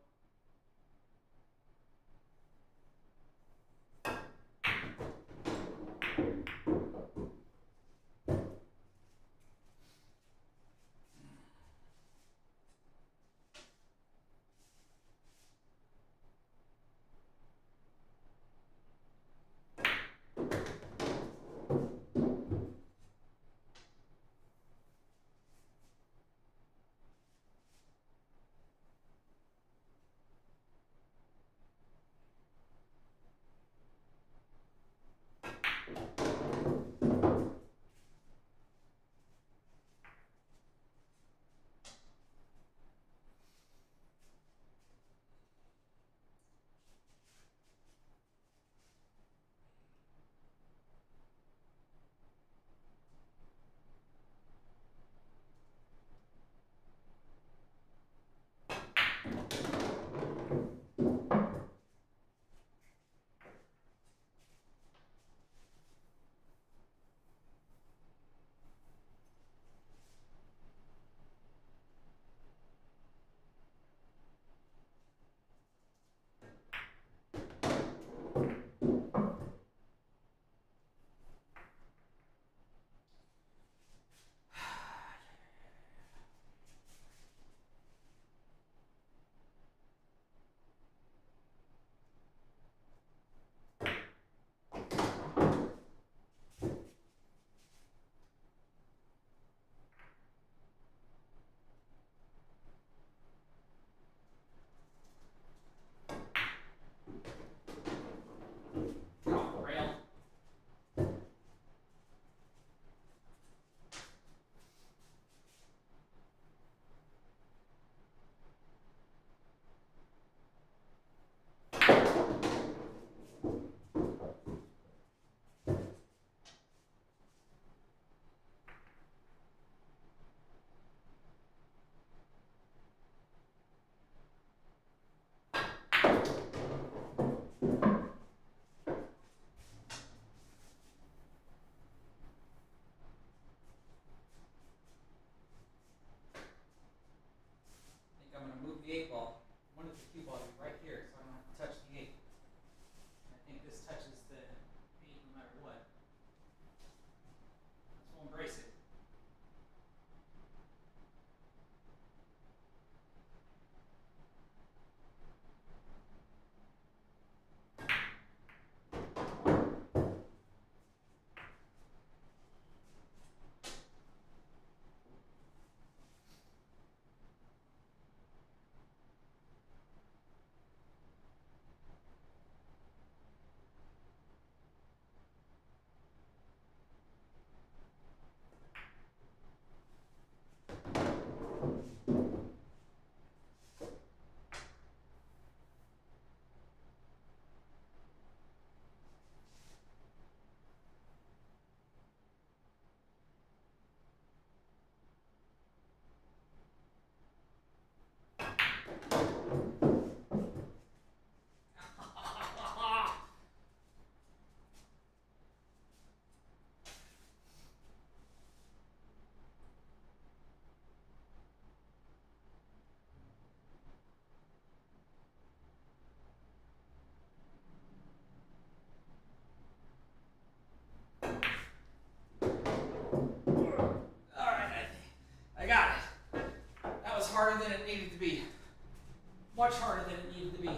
much harder than it needed to be.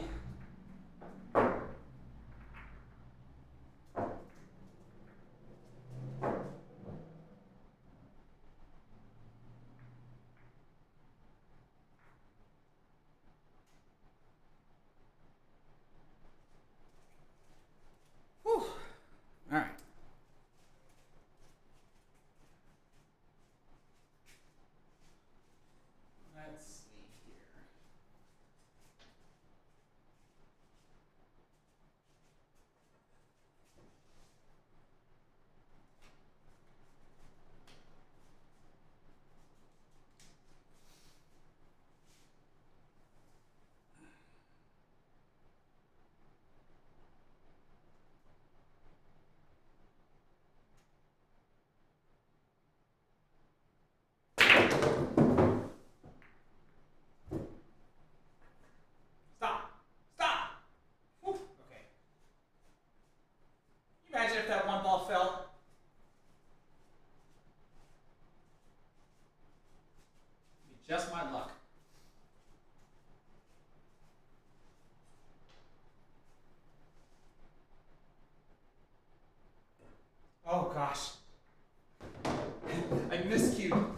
Whew. All right. Let's see here. Stop! Stop! Whew. Okay. Can you imagine if that one ball fell? It'd be just my luck. Oh gosh. I miscued.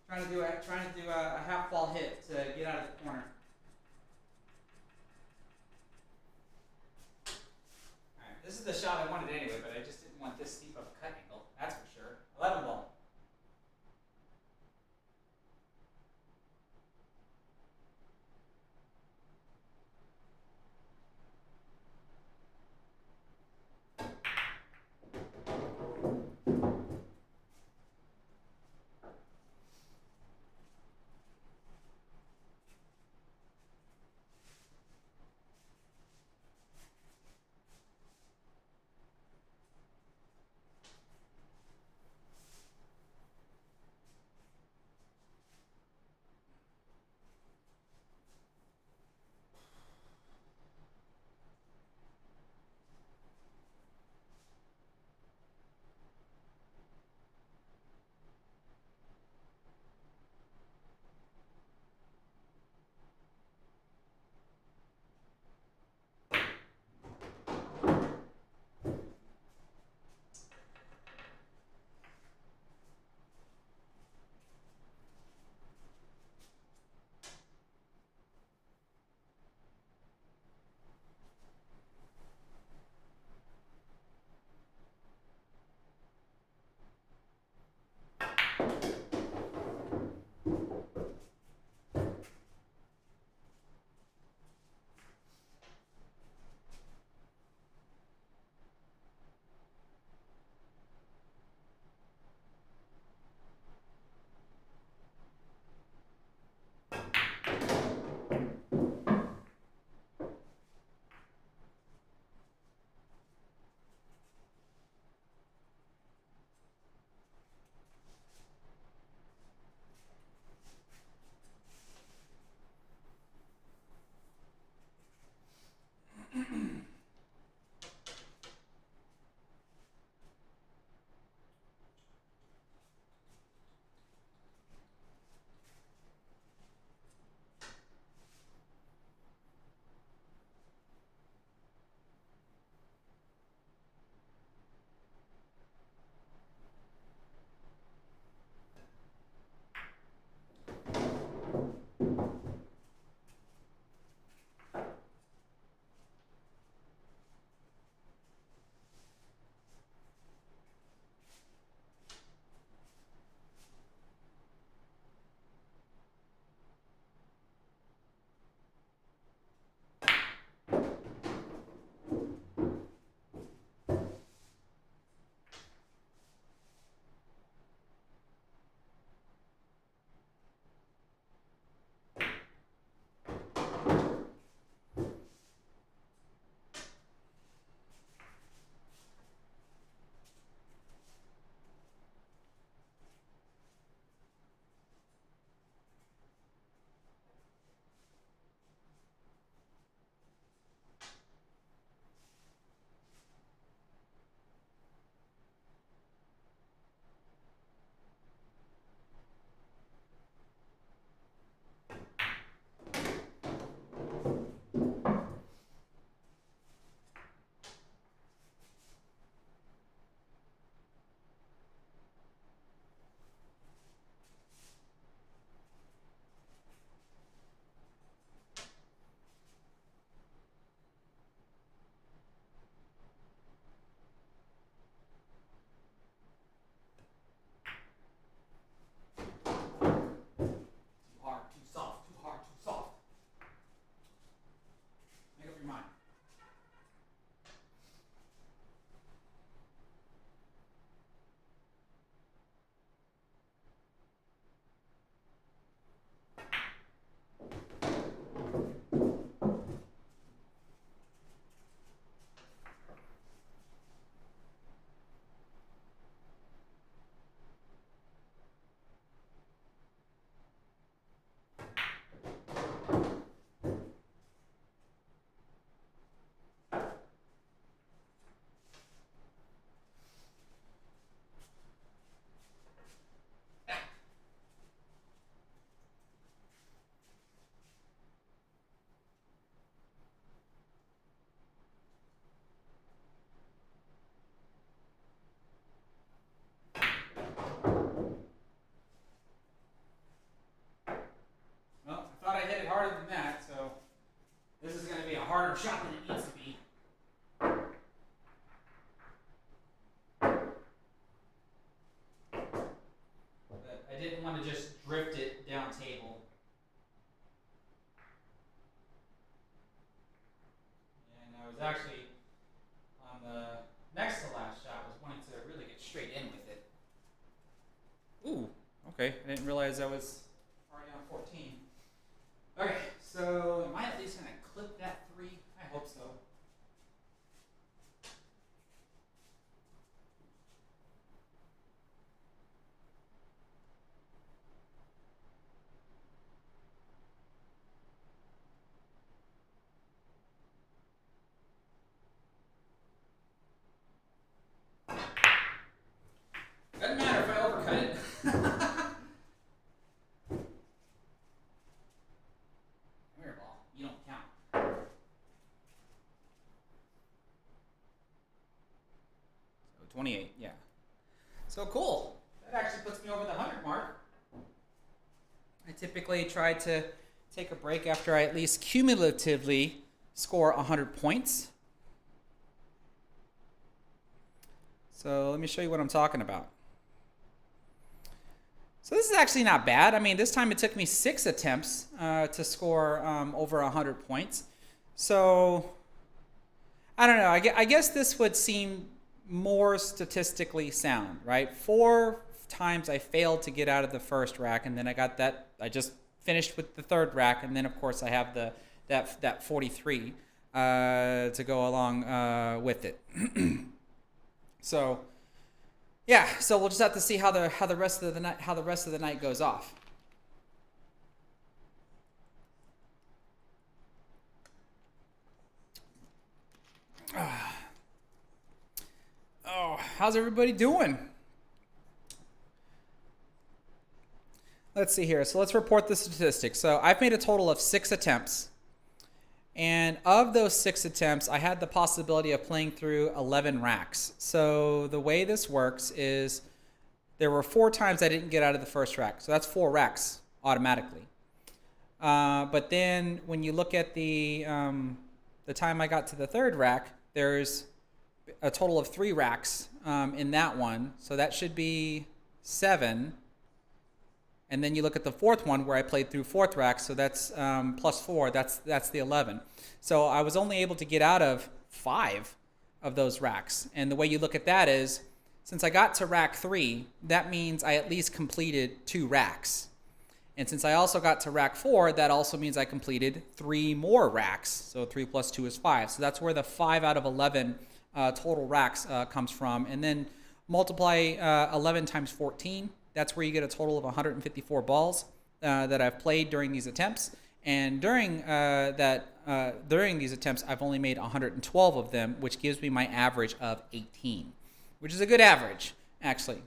Trying to do a half ball hit to get out of the corner. Alright, this is the shot I wanted anyway, but I just didn't want this steep of a cut angle, that's for sure. 11 ball. harder shot than it needs to be. But I didn't want to just drift it down table. And I was actually on the next to last shot was wanting to really get straight in with it. Ooh, okay. I didn't realize I was already on 14. Okay, so am I at least going to clip that 3? I hope so. Doesn't matter if I overcut it. Weird ball. You don't count. So 28, yeah. So cool. That actually puts me over the 100 mark. I typically try to take a break after I at least cumulatively score 100 points. So let me show you what I'm talking about. So this is actually not bad. I mean, this time it took me 6 attempts to score over 100 points. So, I don't know. I guess this would seem more statistically sound, right? 4 times I failed to get out of the first rack, and then I got that. I just finished with the third rack, and then of course I have that 43 to go along with it. So. Yeah, so we'll just have to see how the rest of the night goes off. Oh, how's everybody doing? Let's see here. So let's report the statistics. So I've made a total of 6 attempts. And of those 6 attempts, I had the possibility of playing through 11 racks. So the way this works is there were 4 times I didn't get out of the first rack. So that's 4 racks automatically. But then when you look at the time I got to the third rack, there's a total of 3 racks in that one. So that should be 7. And then you look at the fourth one where I played through 4th rack, so that's plus 4, that's the 11. So I was only able to get out of 5 of those racks. And the way you look at that is, since I got to rack 3, that means I at least completed 2 racks. And since I also got to rack 4, that also means I completed 3 more racks. So 3 plus 2 is 5. So that's where the 5 out of 11 total racks comes from. And then multiply 11 times 14. That's where you get a total of 154 balls that I've played during these attempts. And during these attempts, I've only made 112 of them, which gives me my average of 18, which is a good average, actually.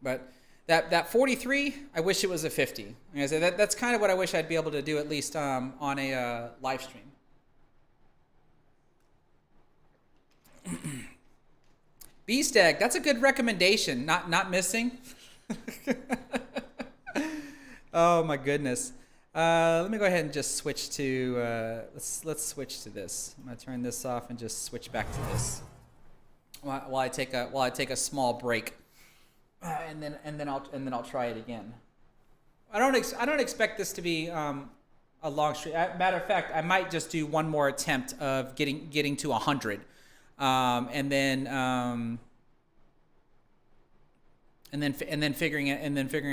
But that 43, I wish it was a 50. Like I said, that's kind of what I wish I'd be able to do, at least on a live stream. Beastag, that's a good recommendation. Not missing. Oh my goodness. Let me go ahead and just switch to let's switch to this. I'm gonna turn this off and just switch back to this while I take a small break, and then I'll try it again. I don't expect this to be a long stream. Matter of fact, I might just do one more attempt of getting to 100, and then figuring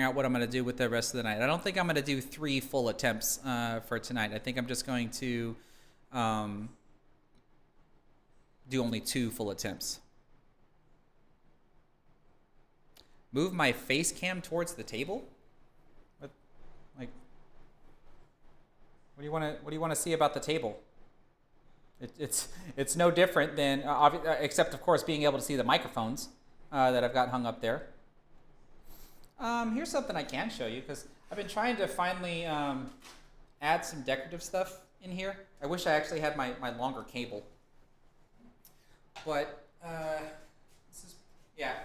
out what I'm going to do with the rest of the night. I don't think I'm going to do 3 full attempts for tonight. I think I'm just going to do only 2 full attempts. Move my face cam towards the table? What do you want to see about the table? It's no different than except of course being able to see the microphones that I've got hung up there. Here's something I can show you, because I've been trying to finally add some decorative stuff in here. I wish I actually had my longer cable. But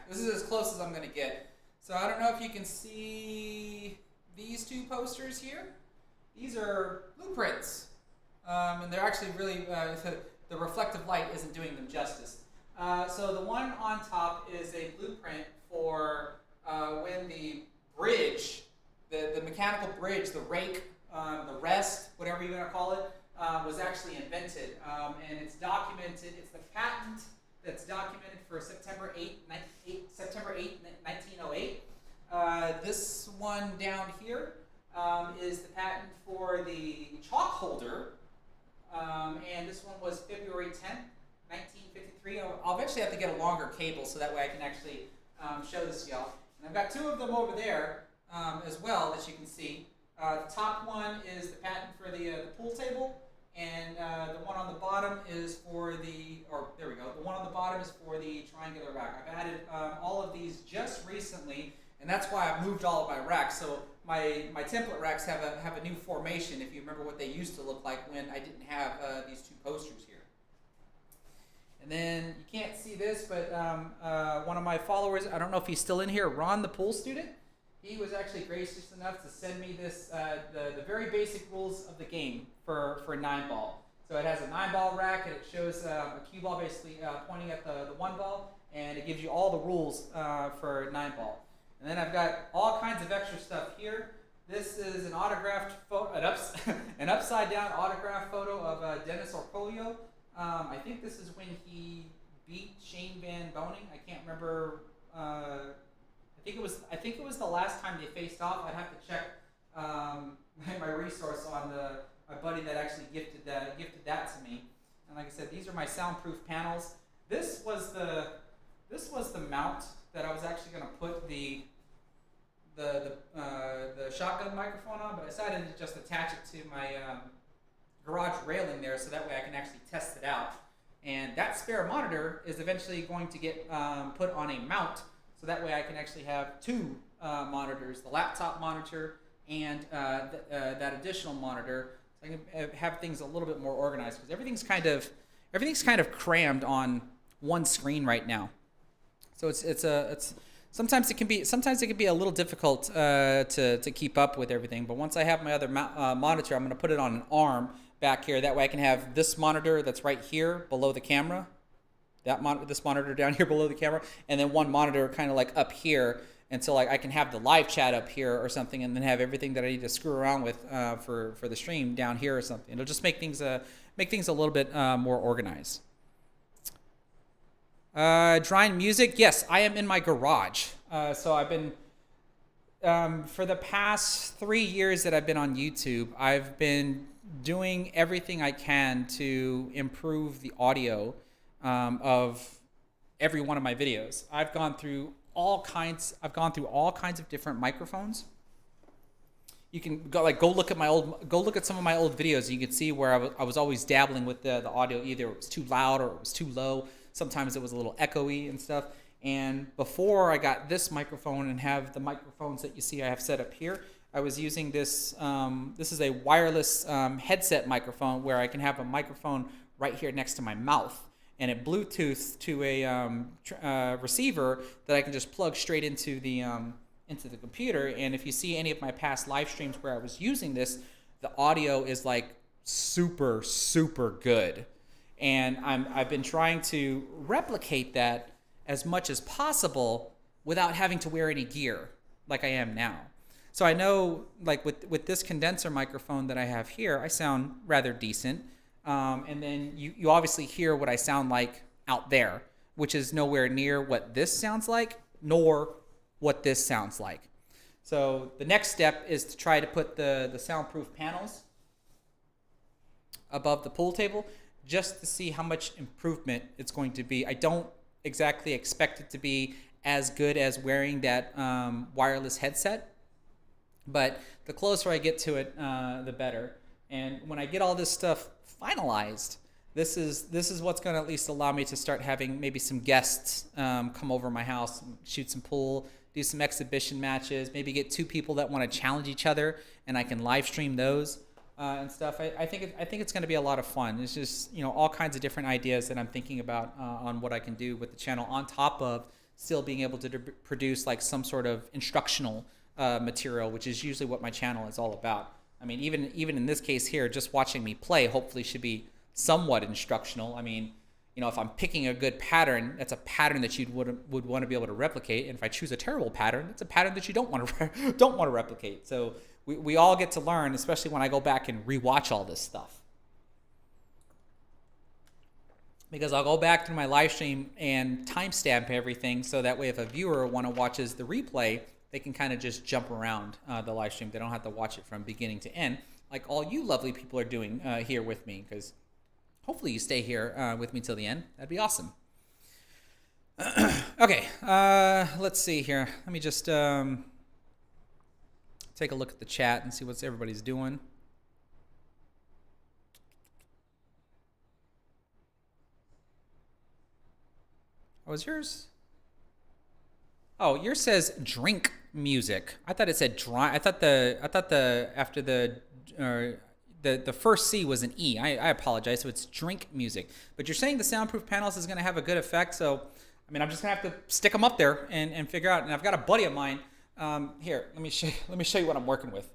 this is as close as I'm going to get. So I don't know if you can see these 2 posters here. These are blueprints And they're actually really, the reflective light isn't doing them justice. So the one on top is a blueprint for when the bridge, the mechanical bridge, the rake, the rest, whatever you're going to call it, was actually invented. And it's documented, it's the patent that's documented for September 8th, 1908. This one down here is the patent for the chalk holder, and this one was February 10th, 1953. I'll eventually have to get a longer cable so that way I can actually show this to y'all. And I've got two of them over there as well, as you can see. The top one is the patent for the pool table, and the one on the bottom is for the, there we go, the one on the bottom is for the triangular rack. I've added all of these just recently, and that's why I've moved all of my racks. So my template racks have a new formation, if you remember what they used to look like when I didn't have these two posters here. And then you can't see this, but one of my followers, I don't know if he's still in here, Ron the pool student, he was actually gracious enough to send me this, the very basic rules of the game for 9-ball. So it has a 9-ball rack, and it shows a cue ball basically pointing at the 1-ball, and it gives you all the rules for 9-ball. And then I've got all kinds of extra stuff here. This is an autographed photo, an upside down autographed photo of Dennis Orcolio. I think this is when he beat Shane Van Boening. I can't remember. I think it was the last time they faced off. I'd have to check my resource on my buddy that actually gifted that to me. And like I said, these are my soundproof panels. This was the mount that I was actually going to put the shotgun microphone on, but I decided to just attach it to my garage railing there, so that way I can actually test it out. And that spare monitor is eventually going to get put on a mount, so that way I can actually have two monitors, the laptop monitor and that additional monitor, so I can have things a little bit more organized, because everything's kind of crammed on one screen right now. So it's sometimes it can be a little difficult to keep up with everything. But once I have my other monitor, I'm going to put it on an arm back here. That way I can have this monitor that's right here below the camera, this monitor down here below the camera, and then one monitor kind of like up here, until I can have the live chat up here or something, and then have everything that I need to screw around with for the stream down here or something. It'll just make things a little bit more organized. Drawing music, yes, I am in my garage. So I've been, for the past 3 years that I've been on YouTube, I've been doing everything I can to improve the audio of every one of my videos. I've gone through all kinds of different microphones. You can go look at some of my old videos, and you can see where I was always dabbling with the audio. Either it was too loud or it was too low. Sometimes it was a little echoey and stuff. And before I got this microphone and have the microphones that you see I have set up here, I was using this. This is a wireless headset microphone where I can have a microphone right here next to my mouth, and it Bluetooths to a receiver that I can just plug straight into the computer. And if you see any of my past live streams where I was using this, the audio is like super, super good. And I've been trying to replicate that as much as possible without having to wear any gear like I am now. So I know, like with this condenser microphone that I have here, I sound rather decent. And then you obviously hear what I sound like out there, which is nowhere near what this sounds like, nor what this sounds like. So the next step is to try to put the soundproof panels above the pool table, just to see how much improvement it's going to be. I don't exactly expect it to be as good as wearing that wireless headset, but the closer I get to it, the better. And when I get all this stuff finalized, this is what's going to at least allow me to start having maybe some guests come over my house, shoot some pool, do some exhibition matches, maybe get two people that want to challenge each other, and I can live stream those. And stuff. I think it's going to be a lot of fun. It's just, all kinds of different ideas that I'm thinking about on what I can do with the channel, on top of still being able to produce like some sort of instructional material, which is usually what my channel is all about. I mean, even in this case here, just watching me play hopefully should be somewhat instructional. I mean, you know, if I'm picking a good pattern, that's a pattern that you would want to be able to replicate. And if I choose a terrible pattern, it's a pattern that you don't want to replicate. So we all get to learn, especially when I go back and rewatch all this stuff. Because I'll go back to my live stream and timestamp everything, so that way if a viewer watches the replay, they can kind of just jump around the live stream. They don't have to watch it from beginning to end, like all you lovely people are doing here with me, because hopefully you stay here with me till the end. That'd be awesome. Okay, let's see here. Let me just take a look at the chat and see what everybody's doing. Oh, is yours? Oh, yours says drink music. I thought it said dry. I thought the after the first C was an E. I apologize. So it's drink music. But you're saying the soundproof panels is going to have a good effect. So, I mean, I'm just going to have to stick them up there and figure out. And I've got a buddy of mine. Here, let me show you what I'm working with.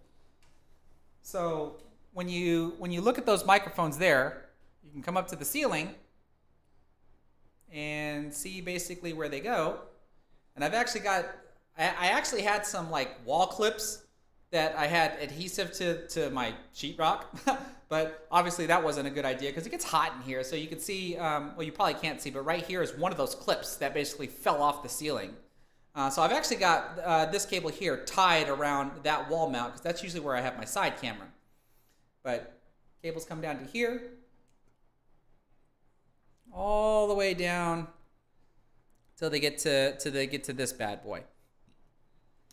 So when you look at those microphones there, you can come up to the ceiling and see basically where they go. And I've actually got, I actually had some like wall clips that I had adhesive to my sheetrock, but obviously that wasn't a good idea because it gets hot in here. So you can see, well, you probably can't see, but right here is one of those clips that basically fell off the ceiling. So I've actually got this cable here tied around that wall mount, because that's usually where I have my side camera. But cables come down to here, all the way down till they get to this bad boy.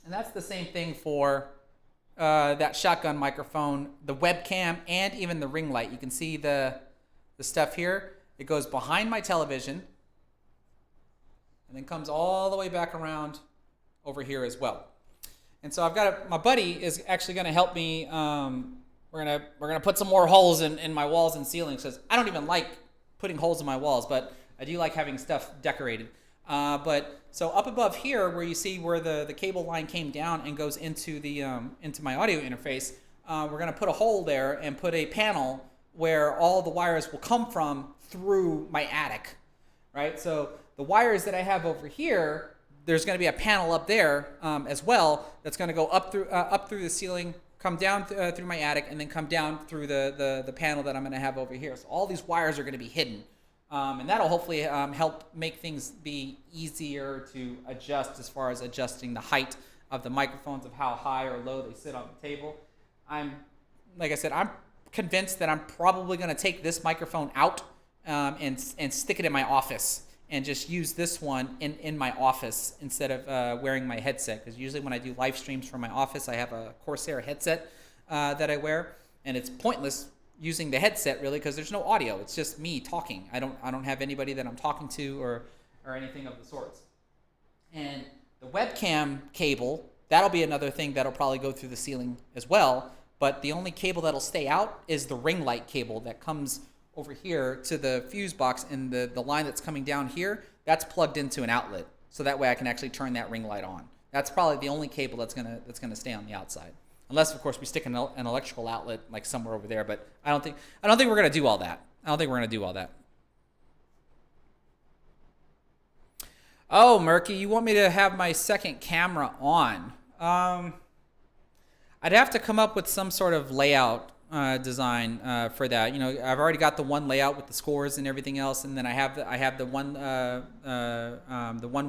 And that's the same thing for that shotgun microphone, the webcam, and even the ring light. You can see the stuff here. It goes behind my television and then comes all the way back around over here as well. And so I've got my buddy is actually going to help me. We're gonna put some more holes in my walls and ceilings, because I don't even like putting holes in my walls, but I do like having stuff decorated. But so up above here, where you see where the cable line came down and goes into the into my audio interface, we're gonna put a hole there and put a panel where all the wires will come from through my attic, right? So the wires that I have over here, there's gonna be a panel up there as well that's gonna go up through the ceiling, come down through my attic, and then come down through the panel that I'm gonna have over here. So all these wires are gonna be hidden. And that'll hopefully help make things be easier to adjust, as far as adjusting the height of the microphones, of how high or low they sit on the table. Like I said, I'm convinced that I'm probably going to take this microphone out and stick it in my office and just use this one in my office instead of wearing my headset. Because usually when I do live streams from my office, I have a Corsair headset that I wear, and it's pointless using the headset really, because there's no audio. It's just me talking. I don't have anybody that I'm talking to or anything of the sorts. And the webcam cable, that'll be another thing that'll probably go through the ceiling as well. But the only cable that'll stay out is the ring light cable that comes over here to the fuse box, and the line that's coming down here, that's plugged into an outlet. So that way I can actually turn that ring light on. That's probably the only cable that's gonna stay on the outside. Unless, of course, we stick an electrical outlet like somewhere over there, but I don't think we're gonna do all that. Oh, Murky, you want me to have my second camera on? I'd have to come up with some sort of layout design for that. You know, I've already got the one layout with the scores and everything else, and then I have the one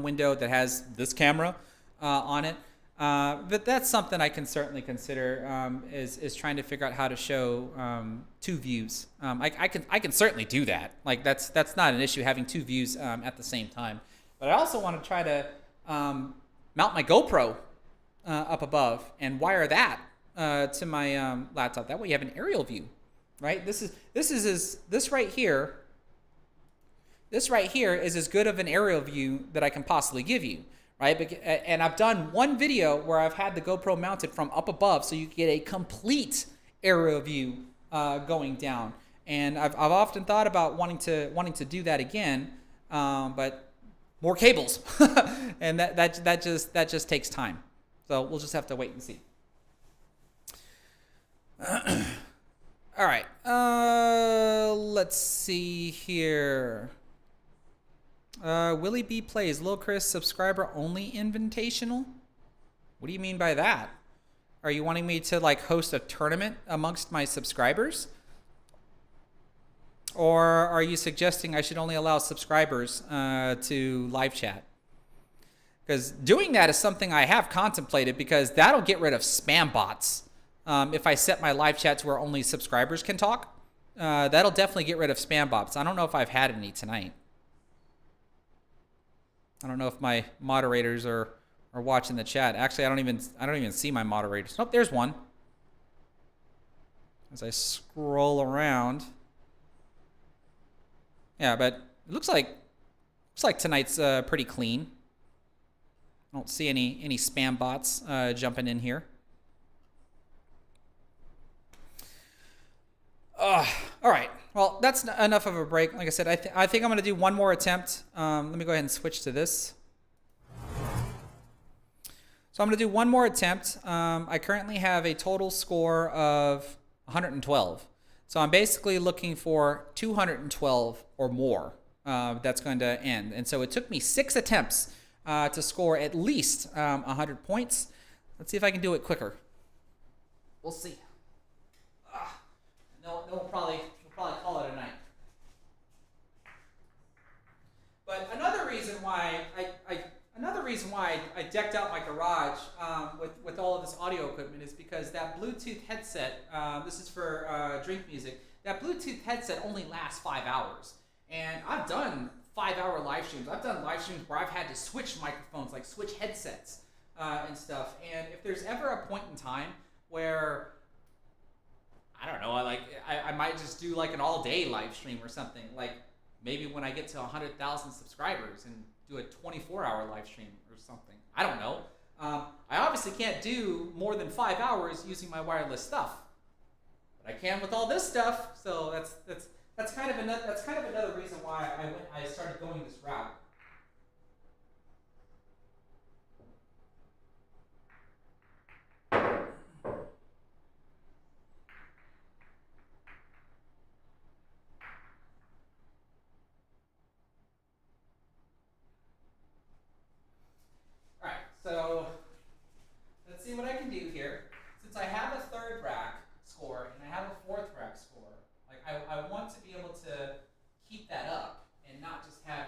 window that has this camera on it. But that's something I can certainly consider, is trying to figure out how to show two views. I can certainly do that. Like that's not an issue, having two views at the same time. But I also want to try to mount my GoPro up above and wire that to my laptop. That way you have an aerial view, right? This right here. This right here is as good of an aerial view that I can possibly give you. Right, and I've done one video where I've had the GoPro mounted from up above, so you get a complete aerial view going down. And I've often thought about wanting to do that again, but more cables, and that just takes time. So we'll just have to wait and see. All right. Let's see here. Willie B plays Lil Chris subscriber only invitational. What do you mean by that? Are you wanting me to like host a tournament amongst my subscribers? Or are you suggesting I should only allow subscribers to live chat? Because doing that is something I have contemplated, because that'll get rid of spam bots. If I set my live chat to where only subscribers can talk, that'll definitely get rid of spam bots. I don't know if I've had any tonight. I don't know if my moderators are watching the chat. Actually, I don't even see my moderators. Oh, there's one. As I scroll around. Yeah, but it looks like tonight's pretty clean. I don't see any spam bots jumping in here. All right. Well, that's enough of a break. Like I said, I think I'm going to do one more attempt. Let me go ahead and switch to this. So I'm going to do one more attempt. I currently have a total score of 112. So I'm basically looking for 212 or more. That's going to end. And so it took me 6 attempts to score at least 100 points. Let's see if I can do it quicker. We'll see. No, we'll probably call it a night. But another reason why I decked out my garage with all of this audio equipment is because that Bluetooth headset. This is for drink music. That Bluetooth headset only lasts 5 hours, and I've done 5-hour live streams. I've done live streams where I've had to switch microphones, like switch headsets and stuff. And if there's ever a point in time where I don't know, I might just do like an all-day live stream or something. Like maybe when I get to 100,000 subscribers and do a 24-hour live stream or something. I don't know. I obviously can't do more than 5 hours using my wireless stuff, but I can with all this stuff. So that's kind of another reason why I started going this route. So let's see what I can do here. Since I have a 3rd rack score and I have a 4th rack score, like I want to be able to keep that up and not just have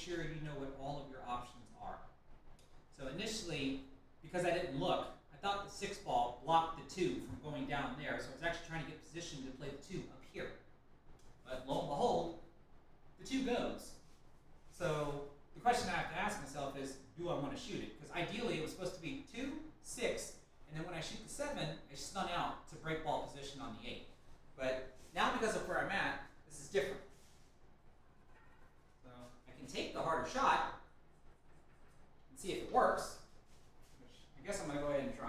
sure you know what all of your options are. So initially, because I didn't look, I thought the 6 ball blocked the 2 from going down there, so I was actually trying to get positioned to play the 2 up here. But lo and behold, the 2 goes. So the question I have to ask myself is, do I want to shoot it? Because ideally it was supposed to be 2, 6, and then when I shoot the 7, I spun out to break ball position on the 8. But now because of where I'm at, this is different. So I can take the harder shot and see if it works, which I guess I'm going to go ahead and try.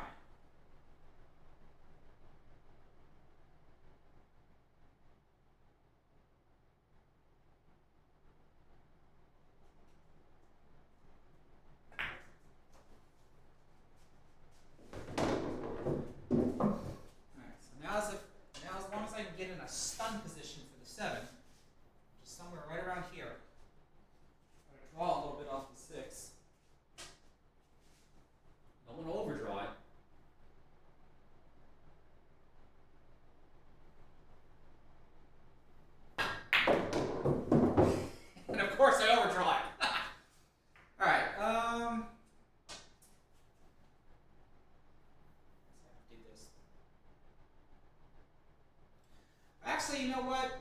As long as I can get in a stun position for the 7, which is somewhere right around here, I'm going to draw a little bit off the 6. Don't want to overdraw it. And of course I overdraw it. All right. Do this. Actually, you know what?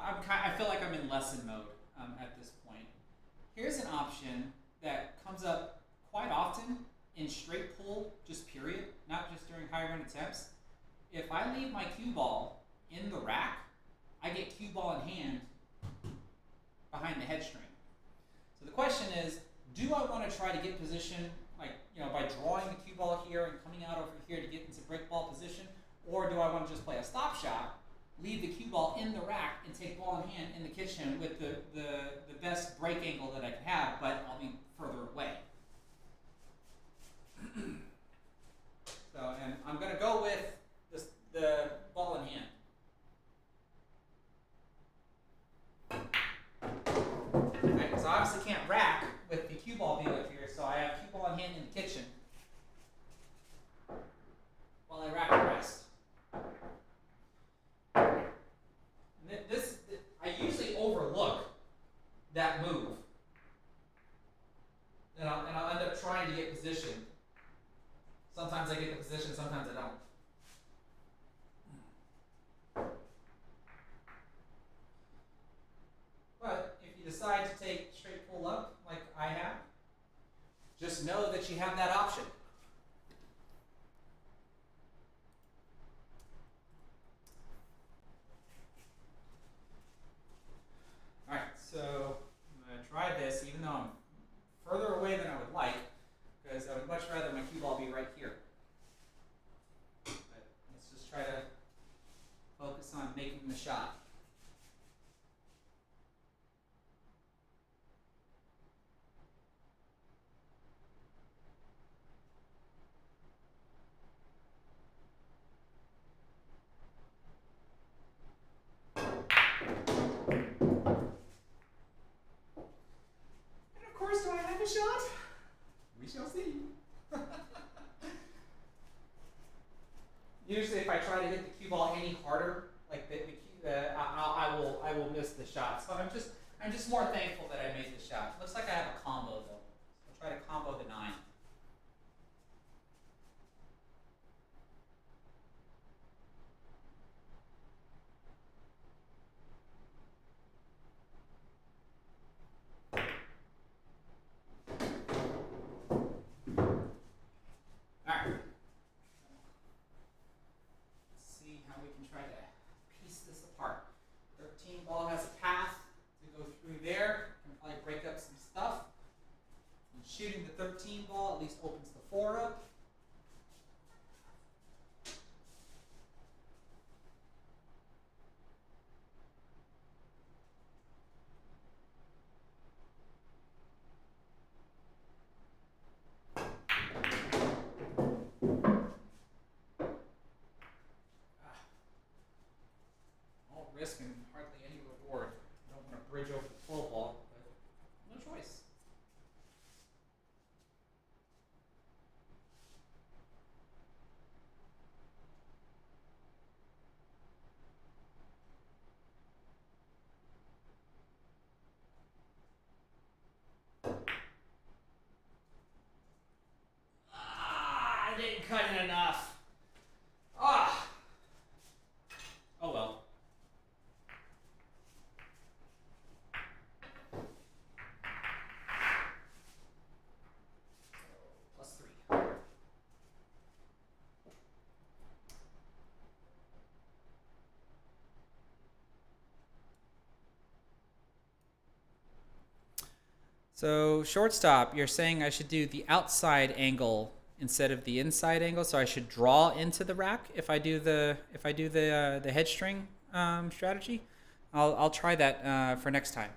I feel like I'm in lesson mode at this point. Here's an option that comes up quite often in straight pull, just period, not just during high run attempts. If I leave my cue ball in the rack, I get cue ball in hand behind the head string. So the question is, do I want to try to get position, like, by drawing the cue ball here and coming out over here to get into break ball position, or do I want to just play a stop shot, leave the cue ball in the rack and take ball in hand in the kitchen with the best break angle that I can have, but I'll be further away. So, and I'm going to go with the ball in hand. Okay, so I obviously can't rack with the cue ball being up here, so I have cue ball in hand in the kitchen while I rack the rest. I usually overlook that move, and I'll end up trying to get position. Sometimes I get the position, sometimes I don't. But if you decide to take straight pull up like I have, just know that you have that option. Alright, so I'm going to try this even though I'm further away than I would like, because I would much rather my cue ball be right here. But let's just try to focus on making the shot. Do I have a shot? We shall see. Usually, if I try to hit the cue ball any harder, like I will miss the shot. So I'm just more thankful that I made the shot. Looks like I have a combo though. I'll try to combo the 9. Ball has a path to go through there. Can probably break up some stuff. And shooting the 13 cutting enough. Ah. Oh well. +3. So shortstop, you're saying I should do the outside angle instead of the inside angle, so I should draw into the rack if I do the head string strategy. I'll try that for next time.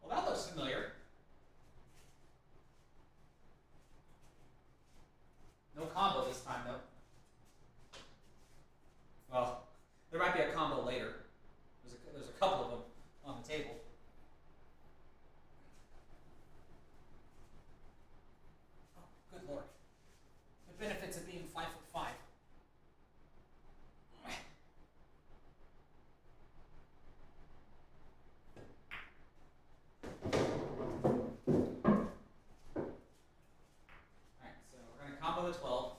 Well, that looks familiar. No combo this time, though. Well, there might be a combo later. There's a couple of them on the table. Oh, good lord. The benefits of being 5'5". Alright, so we're going to combo the 12.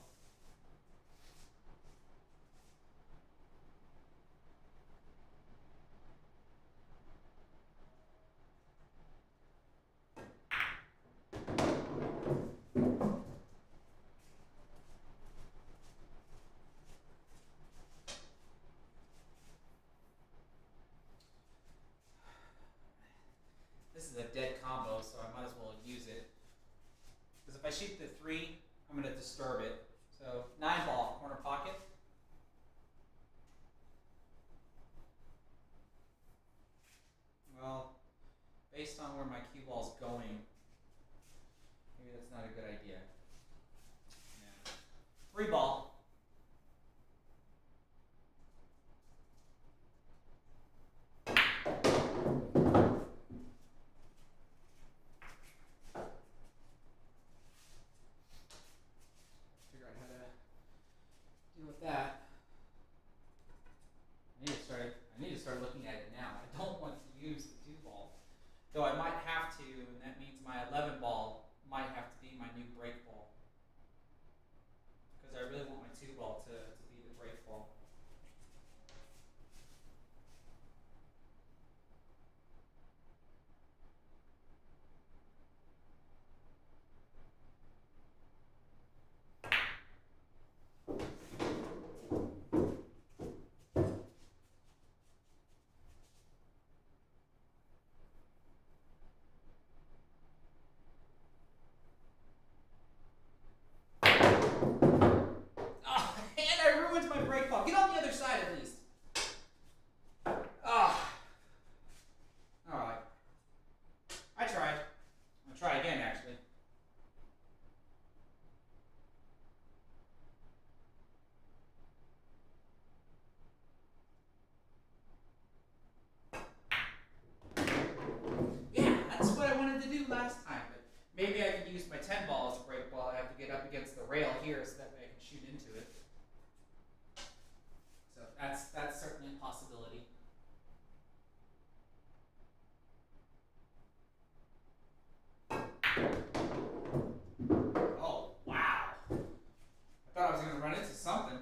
This is a dead combo, so I might as well use it. Because if I shoot the 3, I'm going to disturb it. So 9 ball, corner pocket. Well, based on where my cue ball's going, maybe that's not a good idea. Yeah. 3 ball. Figure out how to deal with that. I need to start looking at it now. I don't want to use the 2 ball. Though I might have to, and that means my 11 ball might have to be my new break ball. Because I really want my 2 ball to be the break ball. Oh, and I ruined my break ball. Get on the other side at least. Ah. Alright. I tried. I'll try again, actually. Yeah, that's what I wanted to do last time, but maybe I could use my 10 ball as a break ball. I have to get up against the rail here so that way I can shoot into it. So that's certainly a possibility. Oh, wow. I thought I was going to run into something.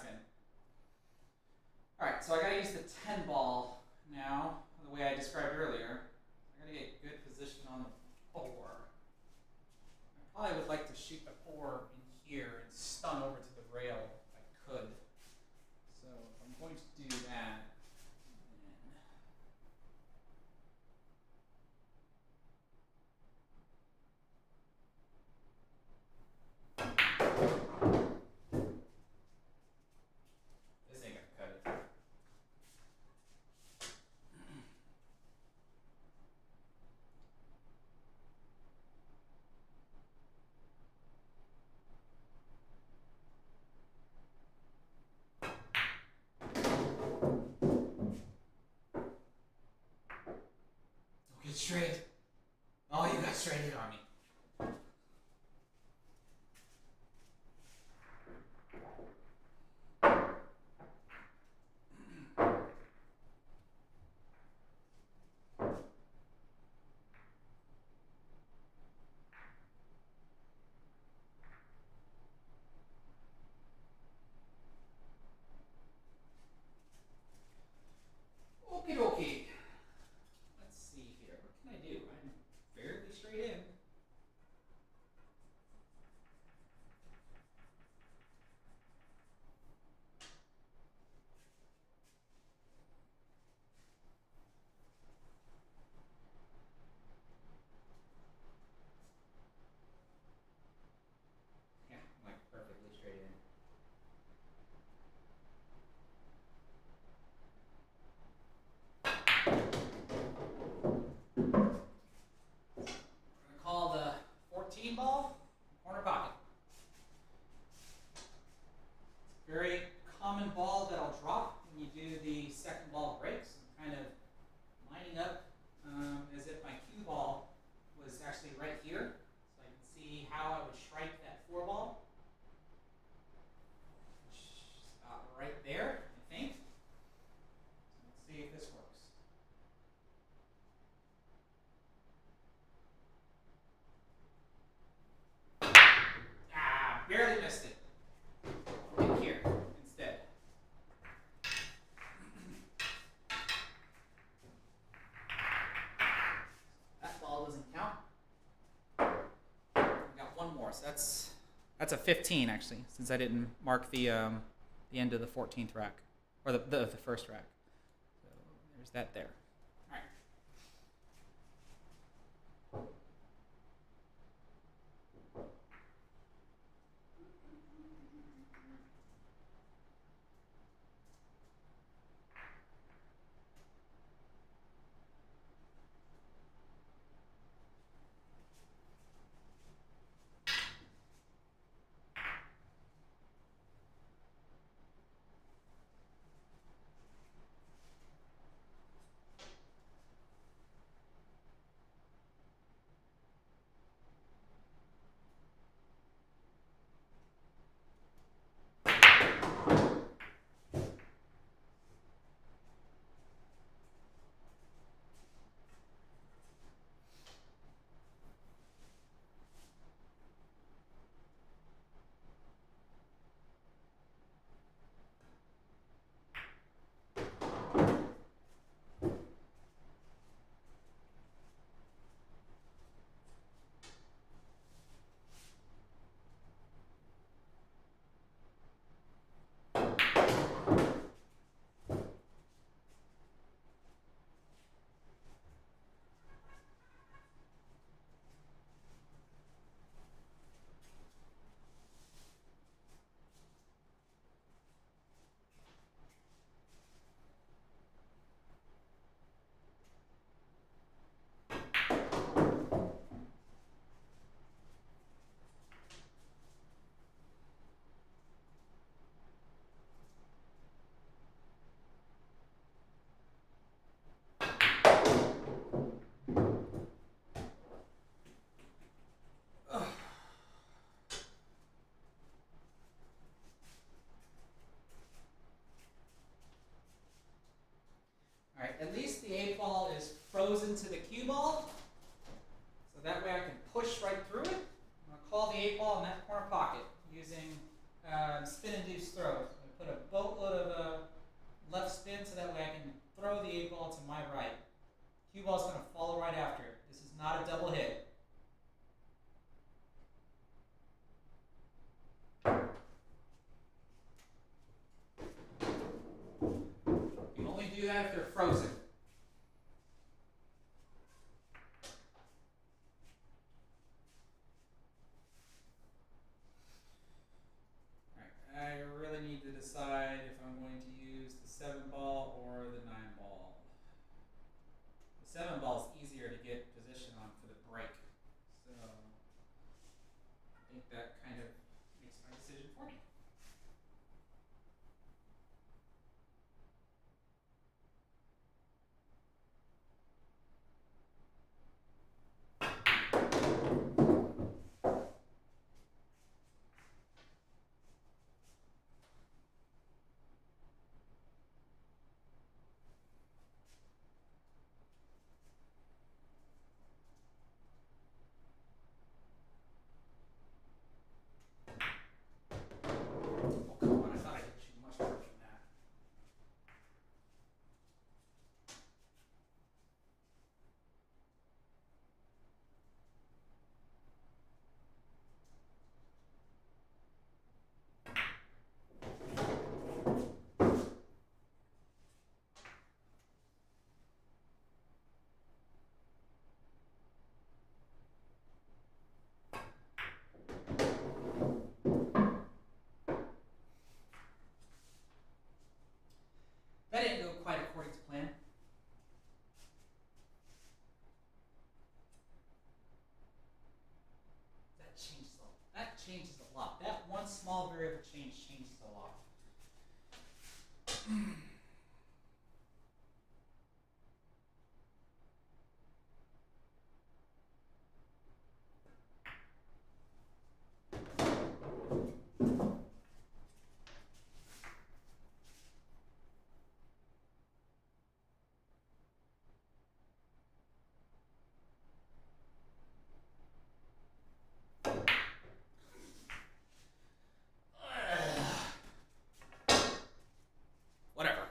been. All right, so I gotta use the 10 ball now, the way I described earlier. I gotta get good position on the 4. I probably would like to shoot the 4 in here and stun over to the rail if I could. So I'm going to do that. This ain't gonna cut it. Don't get straight. Oh, you got straight hit on me. Okie dokie. Let's see here. What can I do? I'm fairly straight in. Yeah, I'm like perfectly straight in. We're gonna call the 14 ball corner pocket. Very common ball that'll drop when you do the second ball breaks. I'm kind of lining up as if my cue ball was actually right here, so I can see how I would strike that 4 ball. About right there, I think. So let's see if this works. Ah, barely missed it. Right here instead. That ball doesn't count. We got one more, so that's a 15 actually, since I didn't mark the end of the 14th rack, or the first rack. So there's that there. All right. frozen. I really need to decide if I'm going to use the 7 ball or the 9 ball. The 7 ball is easier to get position on for the break, so I think that kind of makes my decision for me. Oh, come on, I thought I hit you much harder than that. That didn't go quite according to plan. That changes a lot. That one small variable changes a lot. Whatever.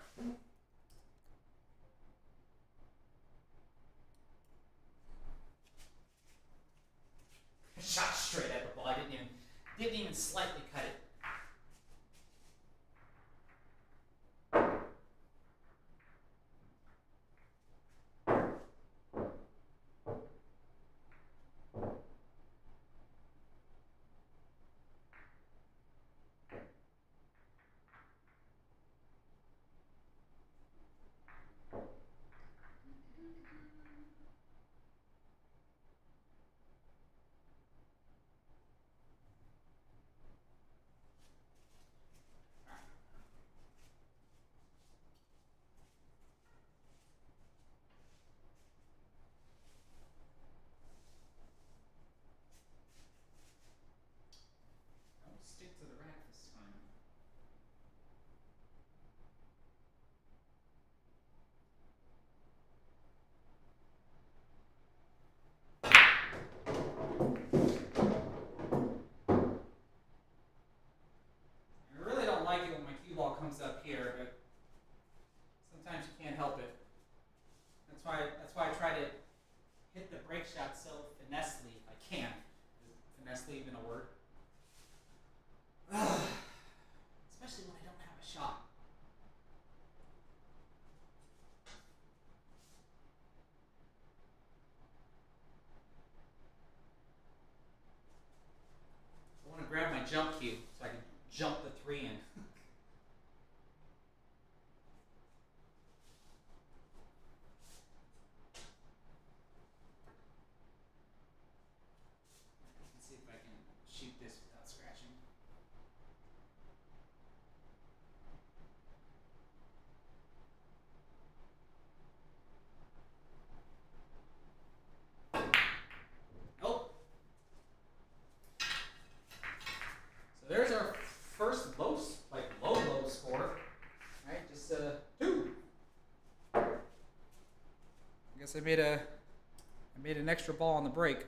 Shot straight at the ball. I didn't even slightly cut it. Don't stick to the rack this time. I really don't like it when my cue ball comes up here, but sometimes you can't help it. That's why I try to hit the break shot so finessely if I can. Is finessely even a word? Especially when I don't have a shot. I want to grab my jump cue so I can jump the 3 in. Let's see if I can shoot this without scratching. Oh. So there's our first low score. Right, just 2. I guess I made an extra ball on the break.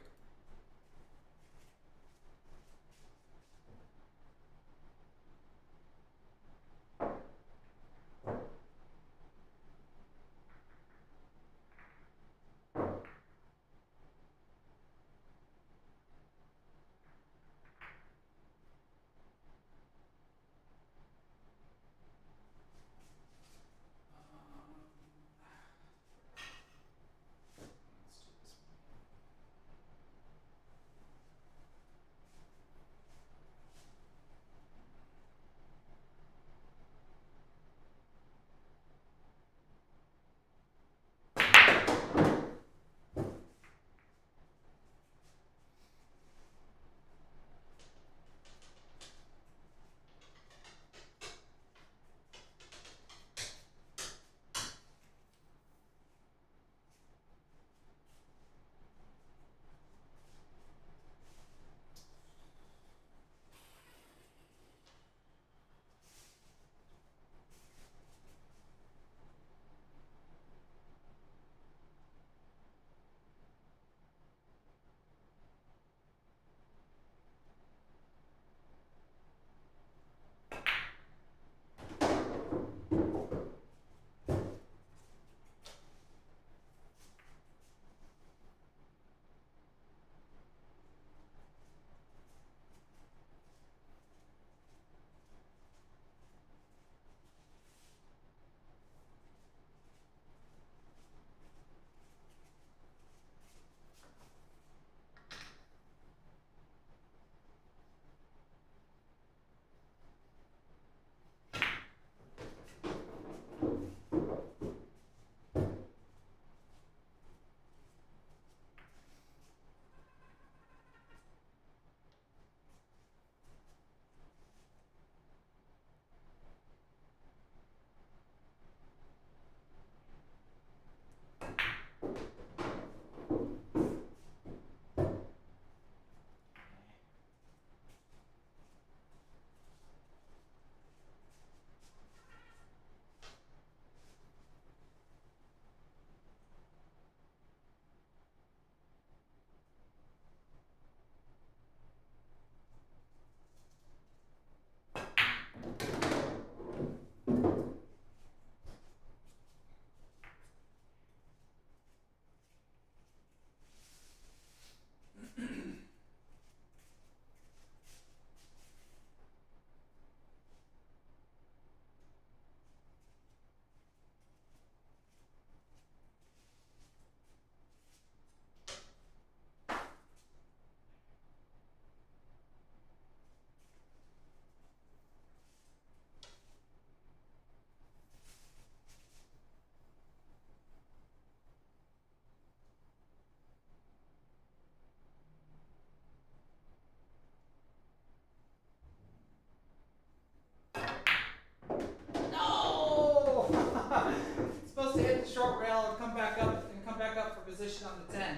position on the 10.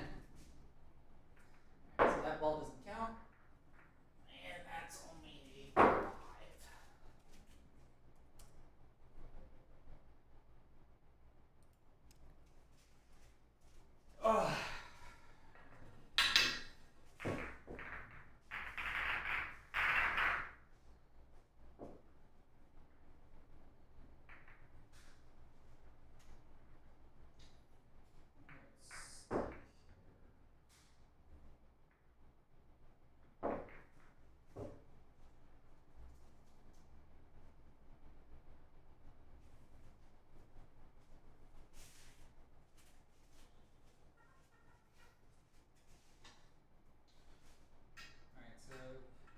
So that ball doesn't count. And that's only a 5. Oh. Alright, so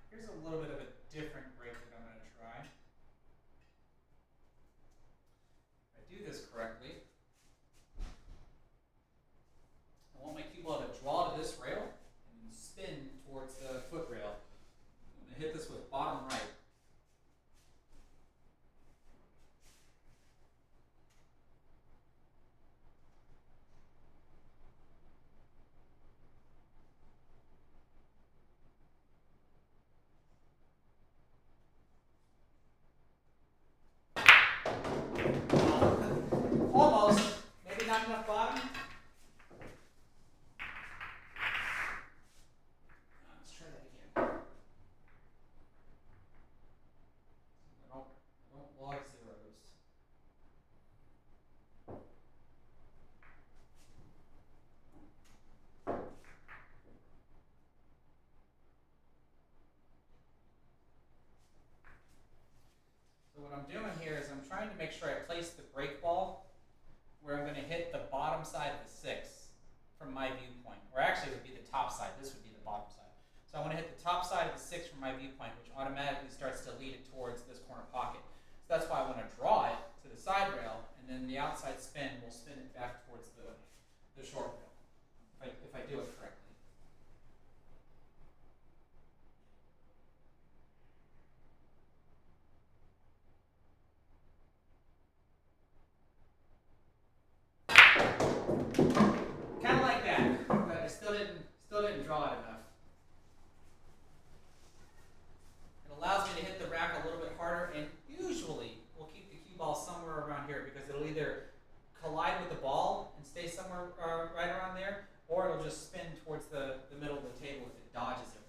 here's a little bit of a different break that I'm going to try. If I do this correctly, I want my cue ball to draw to this rail and spin towards the foot rail. I'm going to hit this with bottom right. Almost. Maybe not enough bottom. Let's try that again. I don't log zeros. So what I'm doing here is I'm trying to make sure I place the break ball where I'm going to hit the bottom side of the 6 from my viewpoint. Or actually it would be the top side. This would be the bottom side. So I want to hit the top side of the 6 from my viewpoint, which automatically starts to lead it towards this corner pocket. So that's why I want to draw it to the side rail, and then the outside spin will spin it back towards the short rail, if I do it correctly. Kind of like that, but I still didn't draw it enough. It allows me to hit the rack a little bit harder, and usually we'll keep the cue ball somewhere around here because it'll either collide with the ball and stay somewhere right around there, or it'll just spin towards the middle of the table if it dodges everything.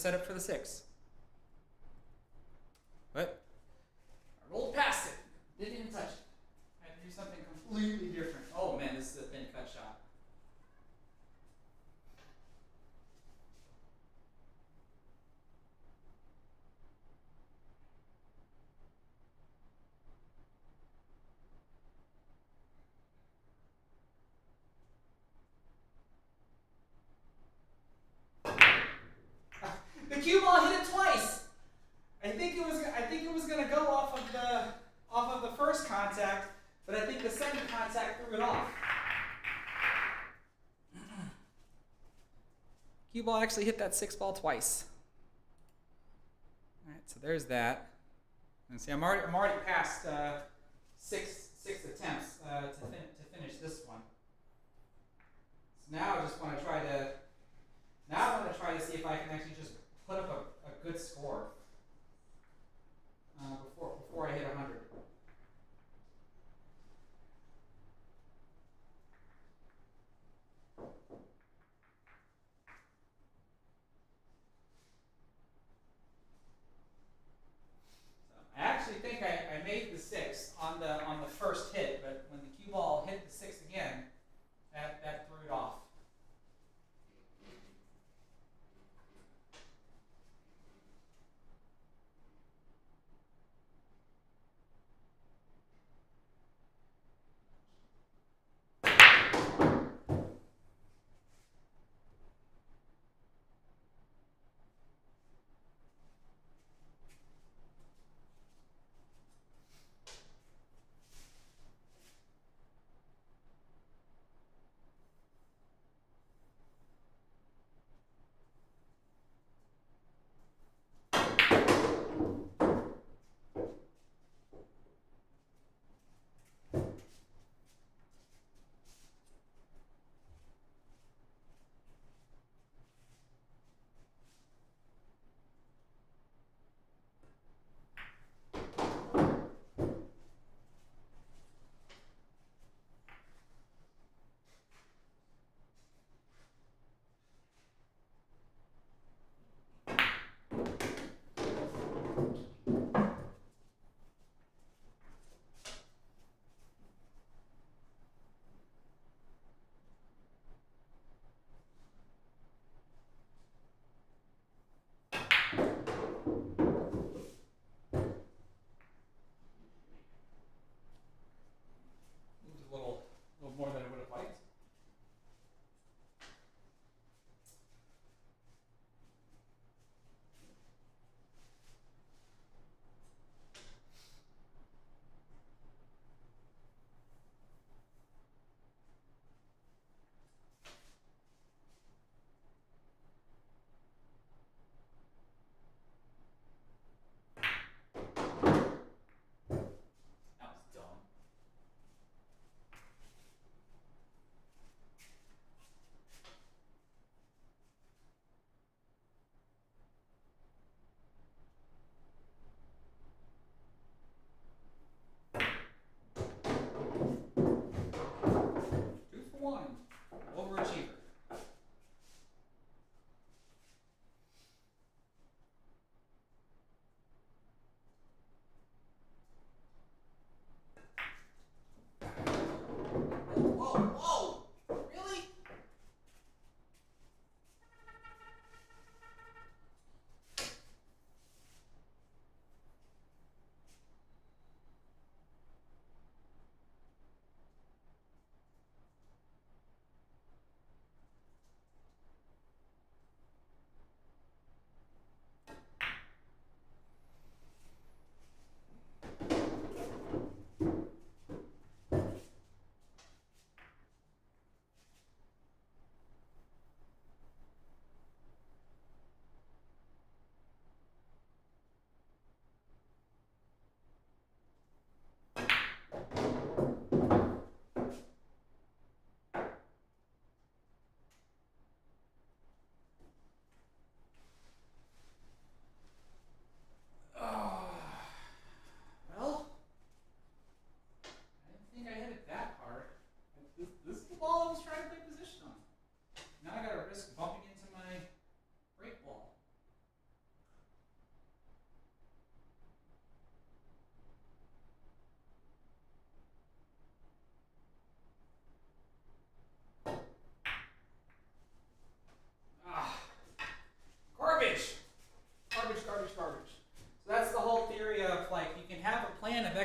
set up for the 6. But I rolled past it. Didn't even touch it. I had to do something completely different. Oh man, this is a thin cut shot. The cue ball hit it twice. I think it was gonna go off of the first contact, but I think the second contact threw it off. Cue ball actually hit that 6 ball twice. All right, so there's that. And see, I'm already past six attempts to finish this one. So now I just want to try to. Now I want to try to see if I can actually just put up a good score before I hit 100. I actually think I made the 6 on the first hit, but when the cue ball hit the 6 again, that threw it off. A little more than I would have liked.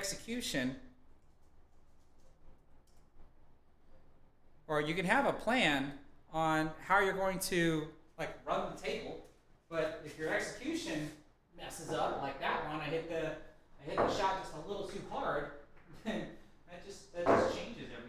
execution, or you can have a plan on how you're going to like run the table, but if your execution messes up like that one, I hit the shot just a little too hard, then that just changes everything.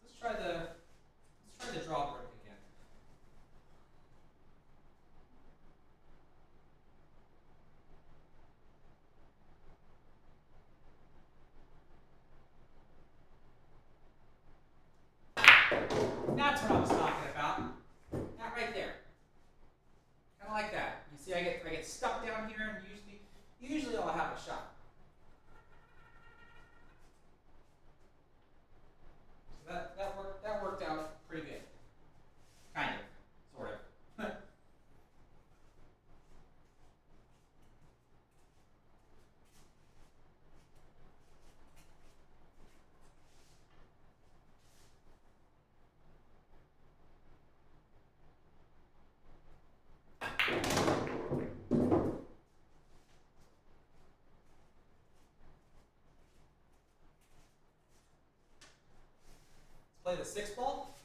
Let's try the draw brick again. That's what I was talking about. That right there. Kind of like that. You see, I get stuck down here, and usually I'll have a shot. So that worked out pretty good. Kind of, sort of. Let's play the 6-ball.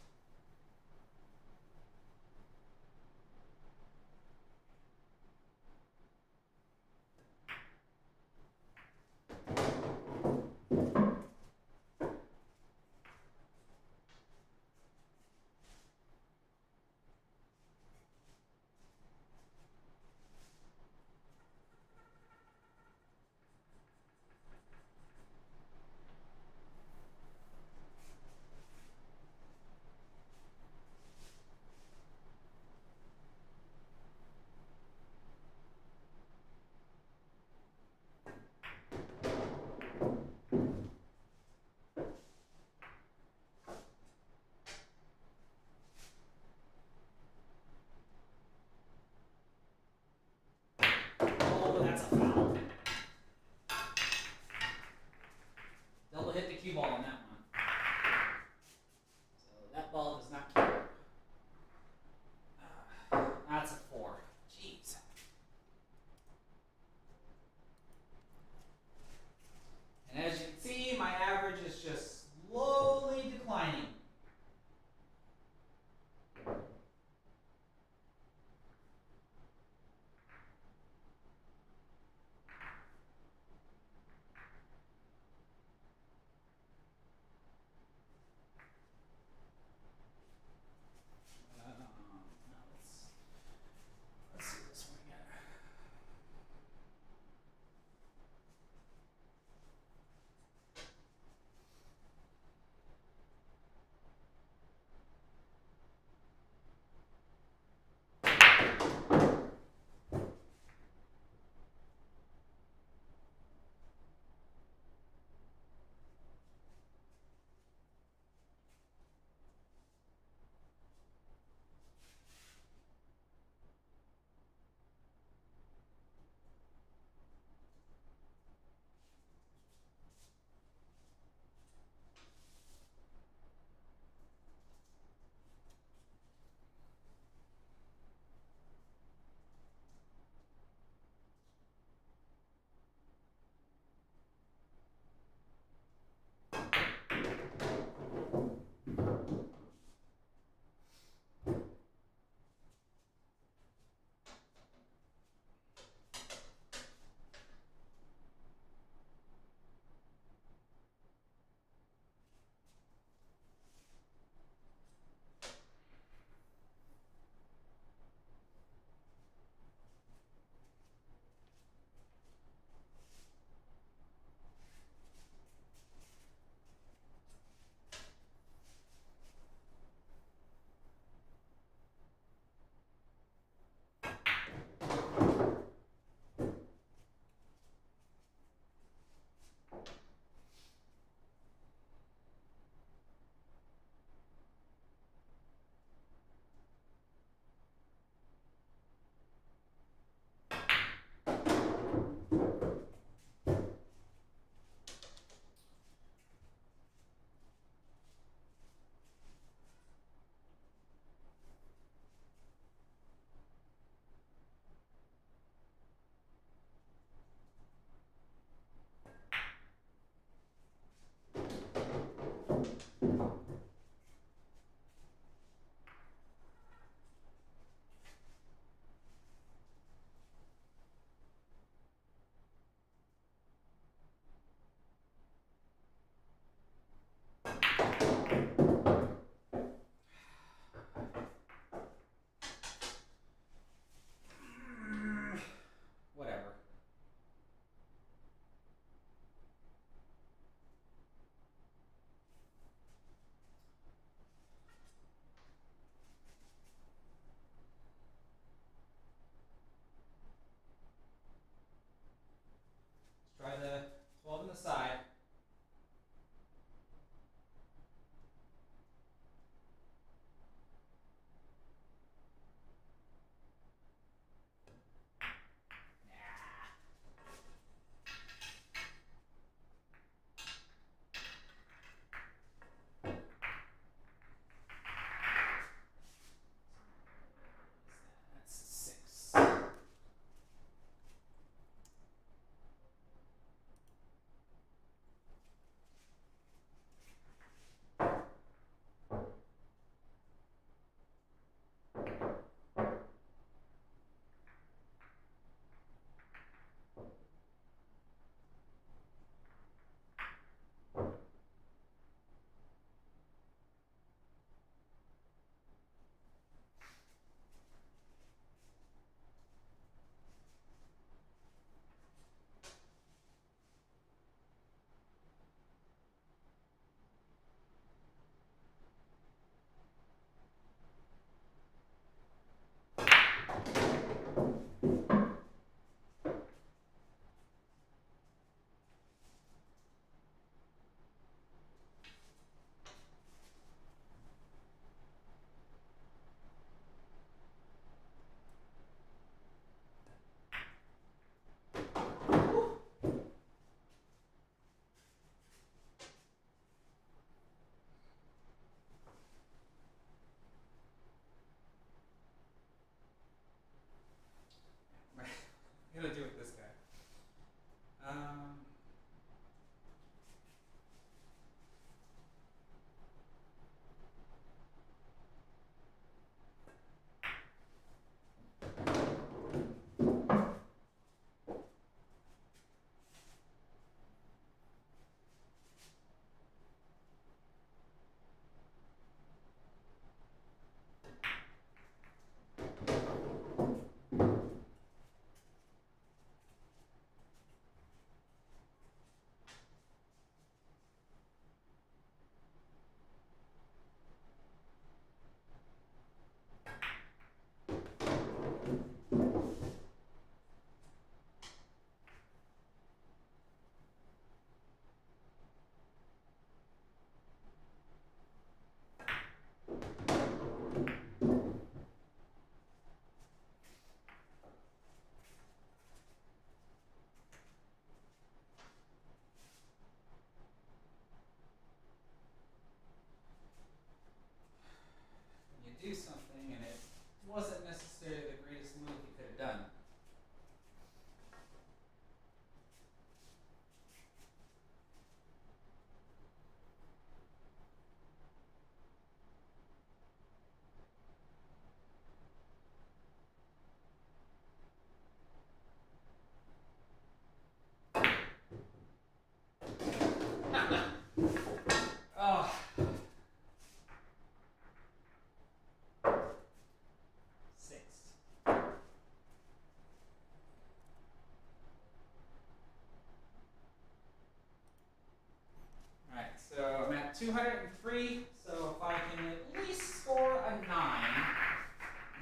3, so if I can at least score a 9,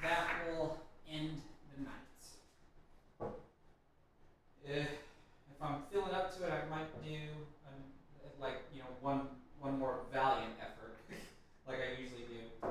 that will end the night. If I'm feeling up to it, I might do one more valiant effort, like I usually do.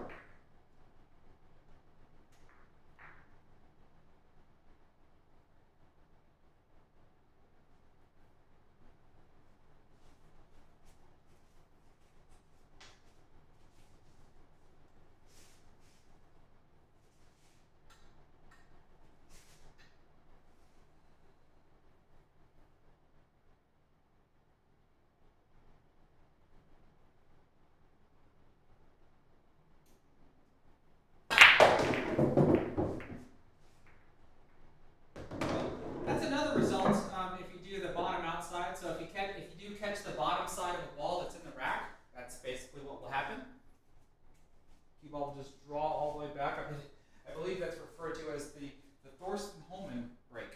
That's another result if you do the bottom outside. So if you do catch the bottom side of a ball that's in the rack, that's basically what will happen. Cue ball will just draw all the way back. I believe that's referred to as the Thorsten Holman break.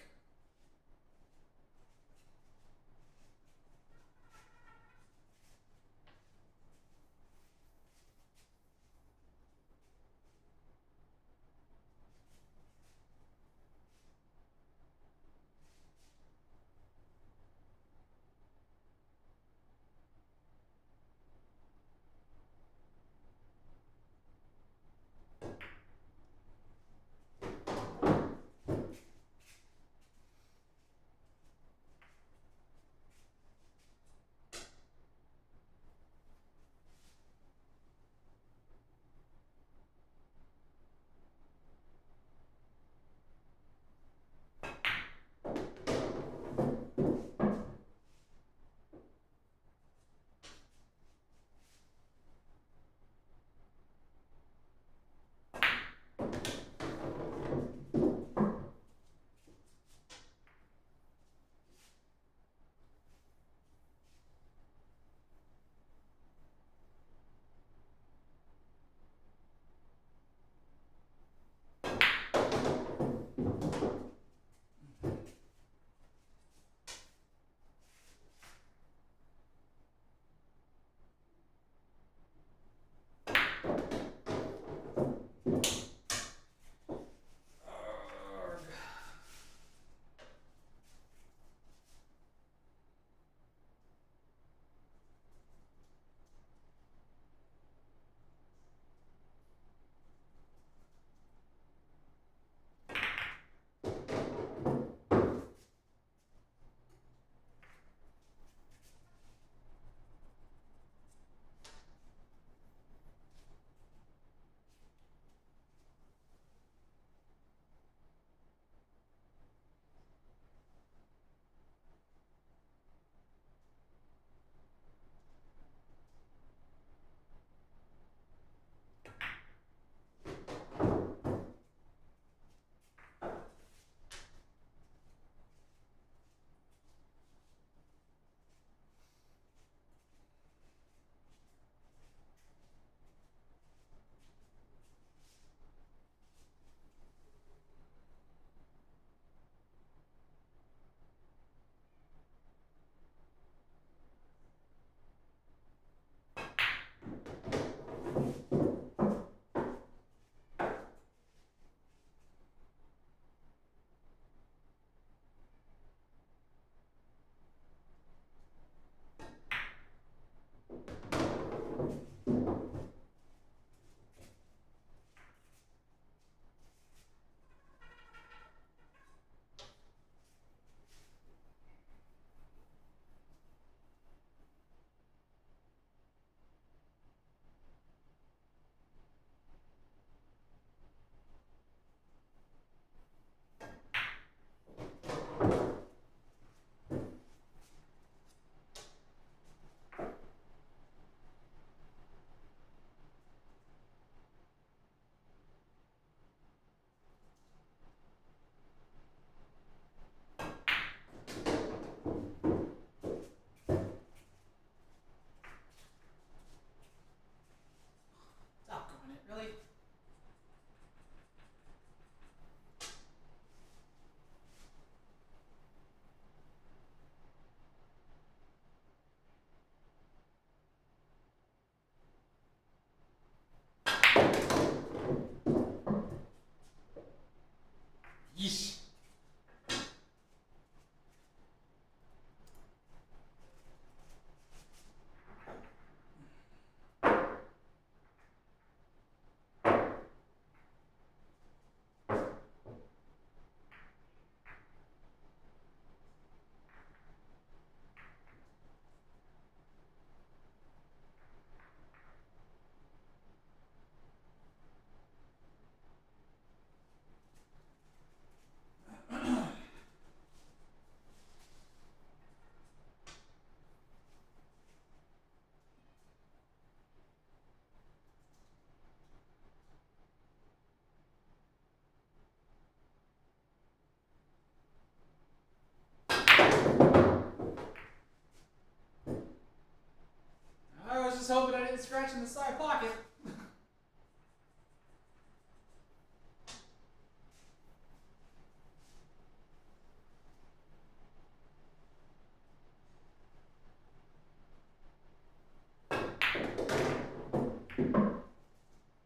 the side pocket.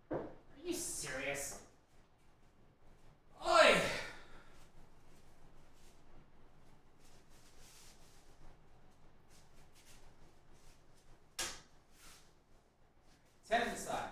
Are you serious? Oi! 10 inside.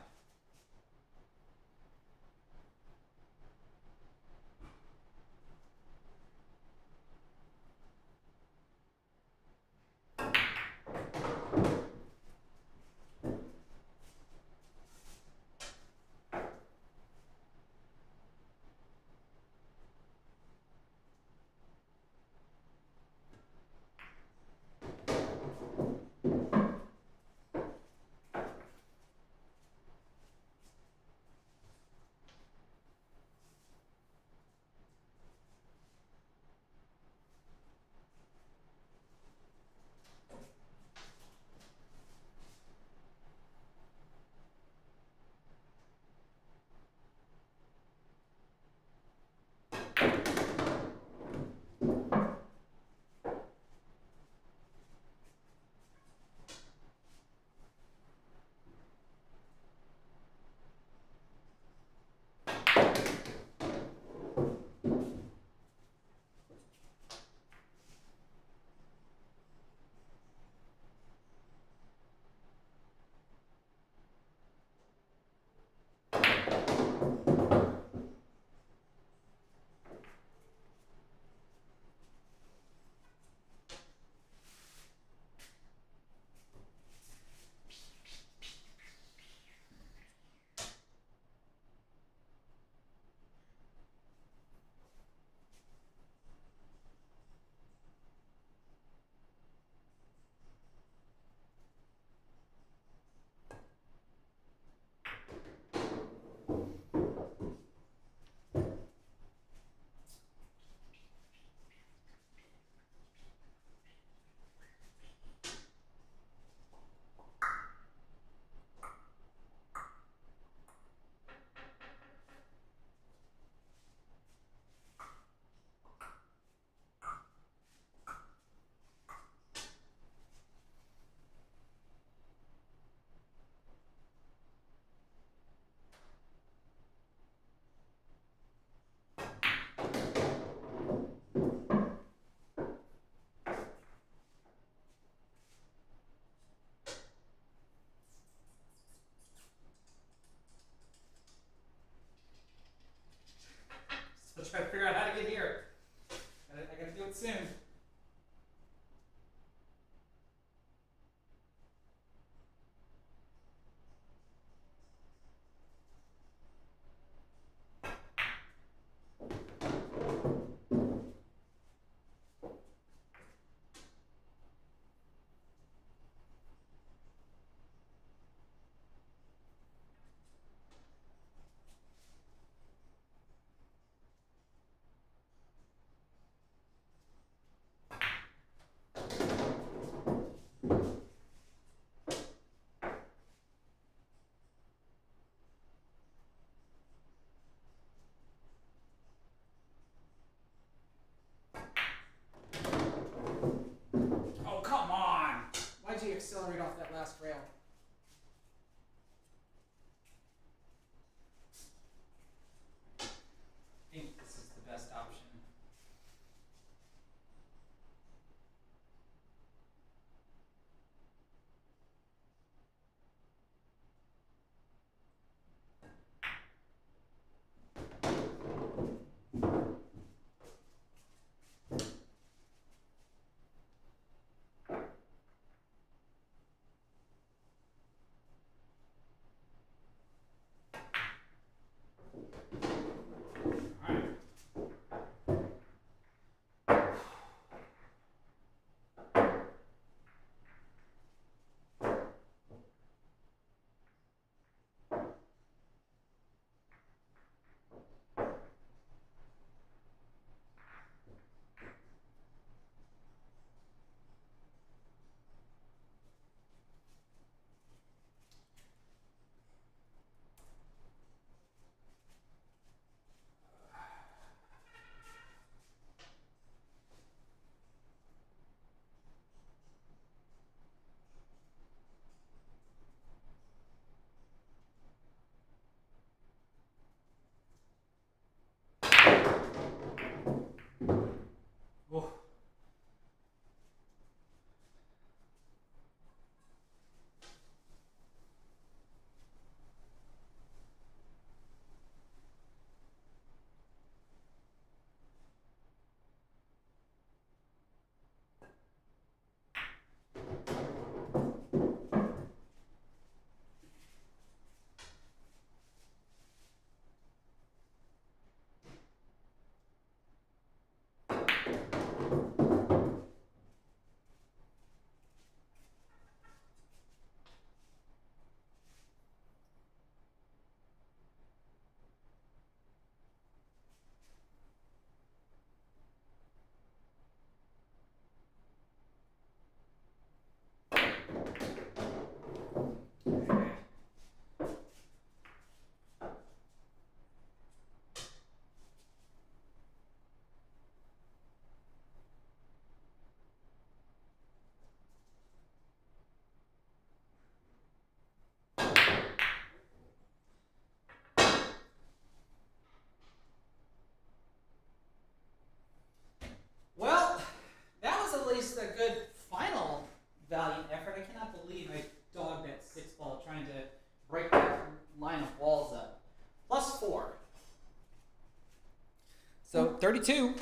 32.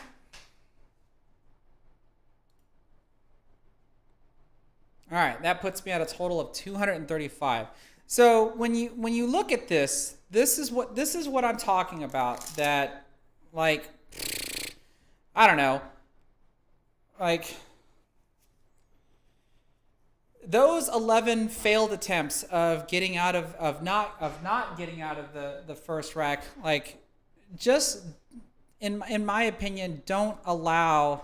All right, that puts me at a total of 235. So when you look at this, this is what I'm talking about. That, like, I don't know, like those 11 failed attempts of getting out of not getting out of the first rack, like, just in my opinion, don't allow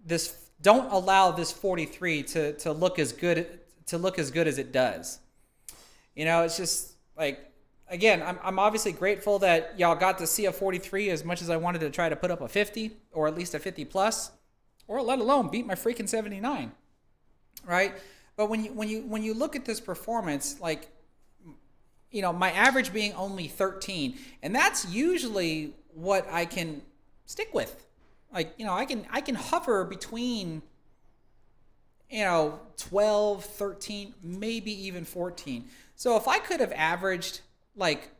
this 43 to look as good as it does. You know, it's just like, again, I'm obviously grateful that y'all got to see a 43 as much as I wanted to try to put up a 50 or at least a 50 plus, or let alone beat my freaking 79, right? But when you look at this performance, like, you know, my average being only 13, and that's usually what I can stick with. Like, you know, I can hover between, you know, 12, 13, maybe even 14. So if I could have averaged like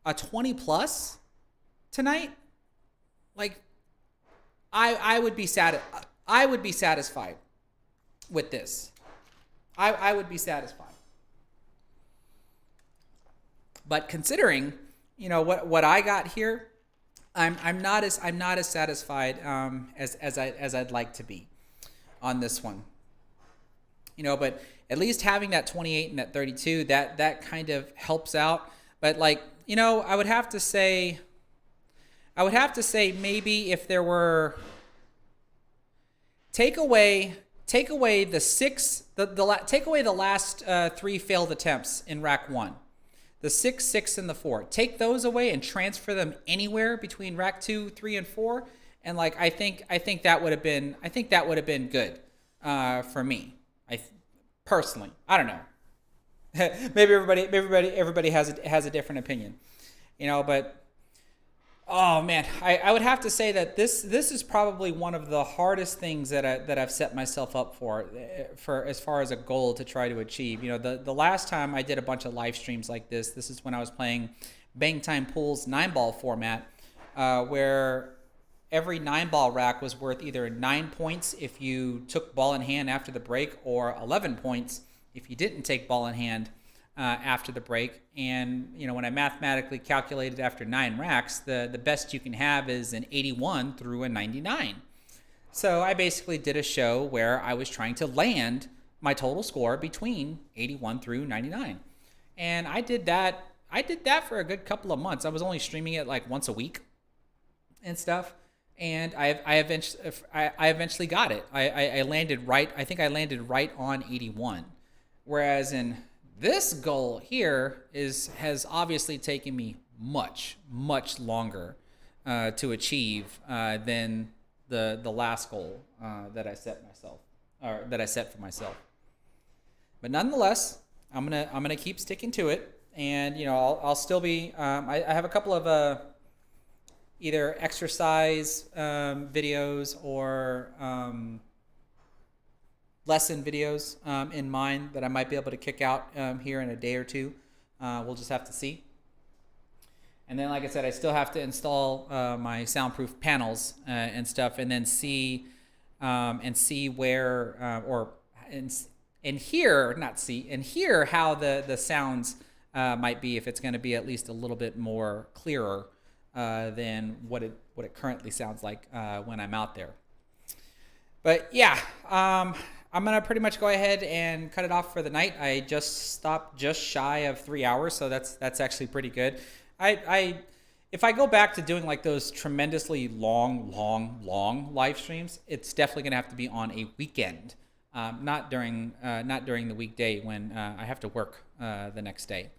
a 20 plus tonight, like, I would be satisfied with this. I would be satisfied. But considering, you know, what I got here, I'm not as satisfied as I'd like to be on this one. You know, but at least having that 28 and that 32, that kind of helps out. But, like, you know, I would have to say maybe if there were, take away the last 3 failed attempts in rack 1. The 6, 6, and the 4. Take those away and transfer them anywhere between rack 2, 3, and 4, and, like, I think that would have been good for me. Personally, I don't know. maybe everybody has a different opinion, you know. But oh man, I would have to say that this is probably one of the hardest things that I've set myself up for as far as a goal to try to achieve. You know, the last time I did a bunch of live streams like this is when I was playing Bang Time Pool's 9-ball format, where every 9-ball rack was worth either 9 points if you took ball in hand after the break, or 11 points if you didn't take ball in hand after the break. And, you know, when I mathematically calculated after 9 racks, the best you can have is an 81 through a 99. So I basically did a show where I was trying to land my total score between 81 through 99. And I did that for a good couple of months. I was only streaming it like once a week and stuff. And I eventually got it. I landed right. I think I landed right on 81. Whereas in this goal here has obviously taken me much longer to achieve than the last goal that I set for myself. But nonetheless, I'm gonna keep sticking to it, and, you know, I'll still be. I have a couple of either exercise videos or lesson videos in mind that I might be able to kick out here in a day or two. We'll just have to see. And then, like I said, I still have to install my soundproof panels and stuff, and then see where and hear how the sounds might be, if it's going to be at least a little bit more clearer than what it currently sounds like when I'm out there. But yeah, I'm gonna pretty much go ahead and cut it off for the night. I just stopped just shy of 3 hours, so that's actually pretty good. If I go back to doing like those tremendously long live streams, it's definitely gonna have to be on a weekend, not during the weekday when I have to work the next day.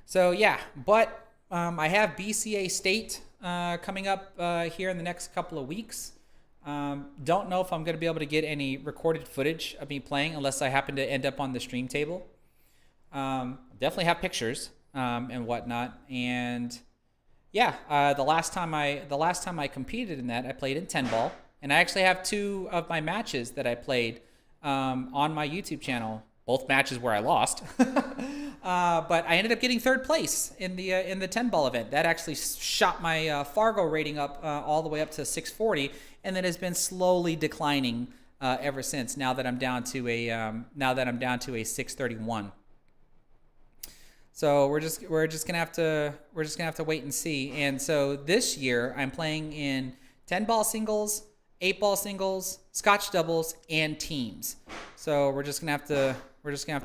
So yeah, but I have BCA State coming up here in the next couple of weeks. Don't know if I'm going to be able to get any recorded footage of me playing unless I happen to end up on the stream table. Definitely have pictures and whatnot. And yeah, the last time I competed in that, I played in 10-ball, and I actually have 2 of my matches that I played on my YouTube channel both matches where I lost. But I ended up getting third place in the 10 ball event. That actually shot my Fargo rating up all the way up to 640, and then has been slowly declining ever since. Now that I'm down to a 631. So we're just gonna have to wait and see. And so this year I'm playing in 10 ball singles, 8 ball singles, Scotch doubles, and teams. So we're just gonna have to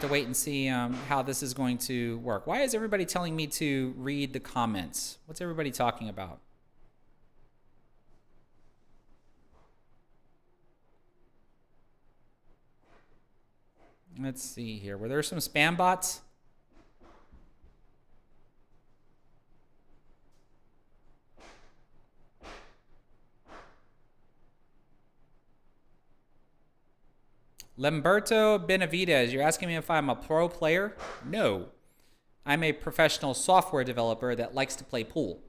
wait and see how this is going to work. Why is everybody telling me to read the comments? What's everybody talking about? Let's see here. Were there some spam bots? Lamberto Benavidez, you're asking me if I'm a pro player? No. I'm a professional software developer that likes to play pool.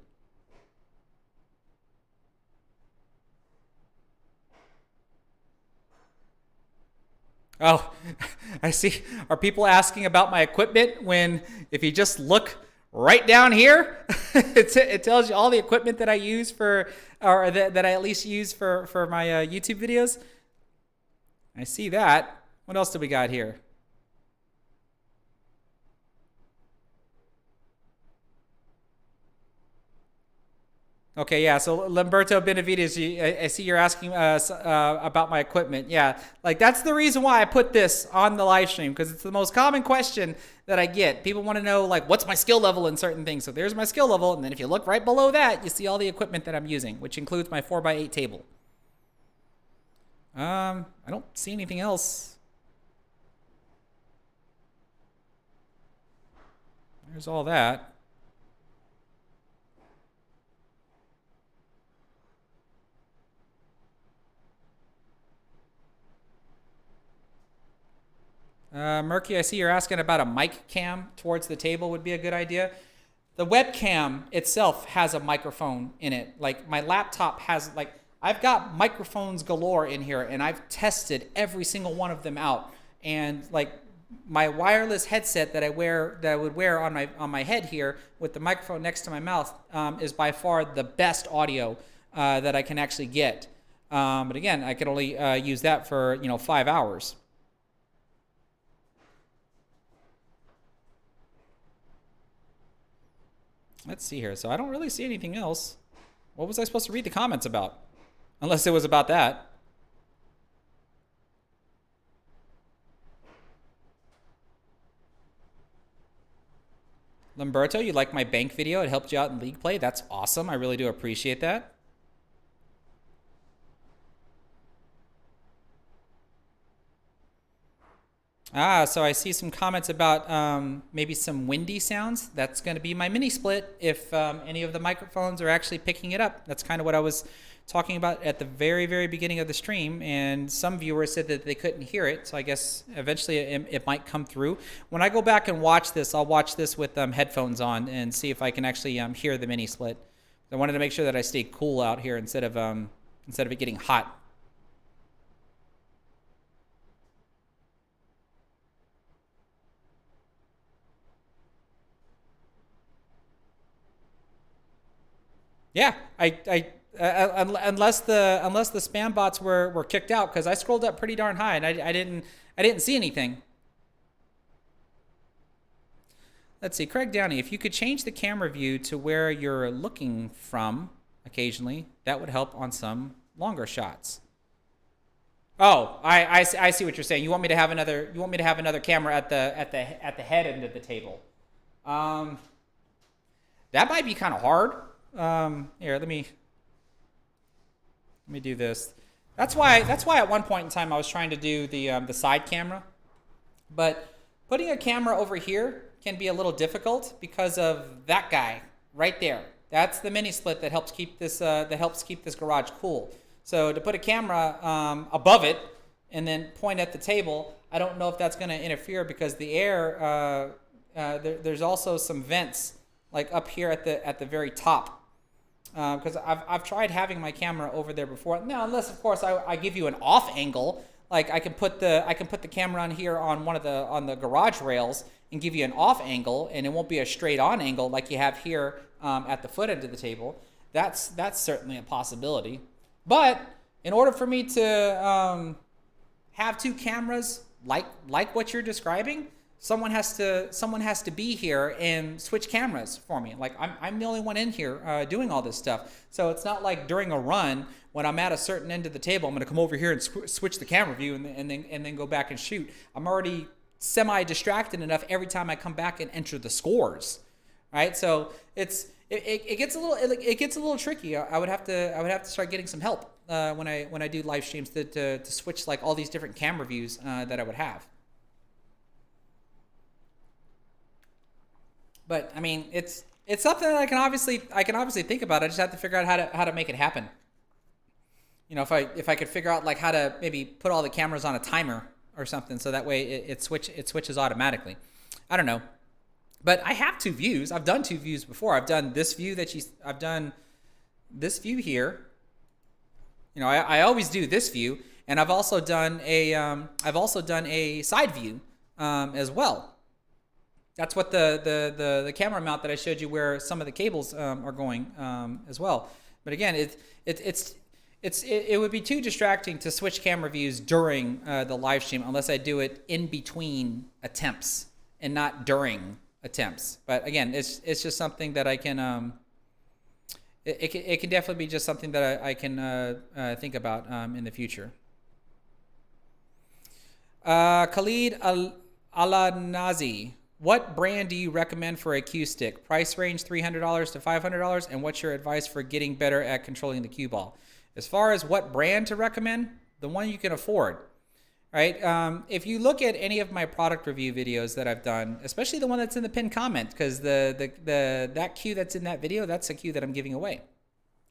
Oh, I see. Are people asking about my equipment when, if you just look right down here, it tells you all the equipment that I use for, or that I at least use for my YouTube videos? I see that. What else do we got here? Okay, yeah. So Lamberto Benavides, I see you're asking about my equipment. Yeah, like that's the reason why I put this on the live stream, because it's the most common question that I get. People want to know, like, what's my skill level in certain things. So there's my skill level, and then if you look right below that, you see all the equipment that I'm using, which includes my 4x8 table. I don't see anything else. There's all that. Murky, I see you're asking about a mic cam towards the table would be a good idea. The webcam itself has a microphone in it. Like my laptop has, like, I've got microphones galore in here, and I've tested every single one of them out. And like my wireless headset that I would wear on my head here with the microphone next to my mouth is by far the best audio that I can actually get. But again, I can only use that for 5 hours. Let's see here. So I don't really see anything else. What was I supposed to read the comments about? Unless it was about that. Lamberto, you like my bank video? It helped you out in league play? That's awesome. I really do appreciate that. So I see some comments about maybe some windy sounds. That's going to be my mini split if any of the microphones are actually picking it up. That's kind of what I was talking about at the very, very beginning of the stream, and some viewers said that they couldn't hear it, so I guess eventually it might come through. When I go back and watch this, I'll watch this with headphones on and see if I can actually hear the mini split. I wanted to make sure that I stay cool out here instead of it getting hot. Yeah, unless the spam bots were kicked out, because I scrolled up pretty darn high and I didn't see anything. Let's see, Craig Downey, if you could change the camera view to where you're looking from occasionally, that would help on some longer shots. Oh, I see what you're saying. You want me to have another camera at the head end of the table. That might be kind of hard. Here, let me do this. That's why at one point in time I was trying to do the side camera, but putting a camera over here can be a little difficult because of that guy right there. That's the mini split that helps keep this garage cool. So to put a camera above it and then point at the table, I don't know if that's going to interfere, because the air there's also some vents like up here at the very top. Because I've tried having my camera over there before. Now, unless, of course, I give you an off angle, like I can put the camera on here on on the garage rails and give you an off angle, and it won't be a straight on angle like you have here at the foot end of the table. That's certainly a possibility. But in order for me to have two cameras like what you're describing, someone has to be here and switch cameras for me. Like I'm the only one in here doing all this stuff. So it's not like during a run when I'm at a certain end of the table, I'm going to come over here and switch the camera view and then go back and shoot. I'm already semi-distracted enough every time I come back and enter the scores, right? So it gets a little tricky. I would have to start getting some help when I do live streams to switch like all these different camera views that I would have. But I mean, it's something that I can obviously think about. I just have to figure out how to make it happen. You know, if I could figure out like how to maybe put all the cameras on a timer or something, so that way it switches automatically. I don't know, but I have two views. I've done two views before. I've done this view I've done this view here. You know, I always do this view, and I've also done a side view as well. That's what the camera mount that I showed you where some of the cables are going as well. But again, it would be too distracting to switch camera views during the live stream unless I do it in between attempts and not during attempts. But again, it's just something that I can it can definitely be just something that I can think about in the future. Khalid Al-Nazi. What brand do you recommend for a cue stick? Price range $300 to $500, and what's your advice for getting better at controlling the cue ball? As far as what brand to recommend, the one you can afford, right? If you look at any of my product review videos that I've done, especially the one that's in the pinned comment, because that cue that's in that video, that's a cue that I'm giving away.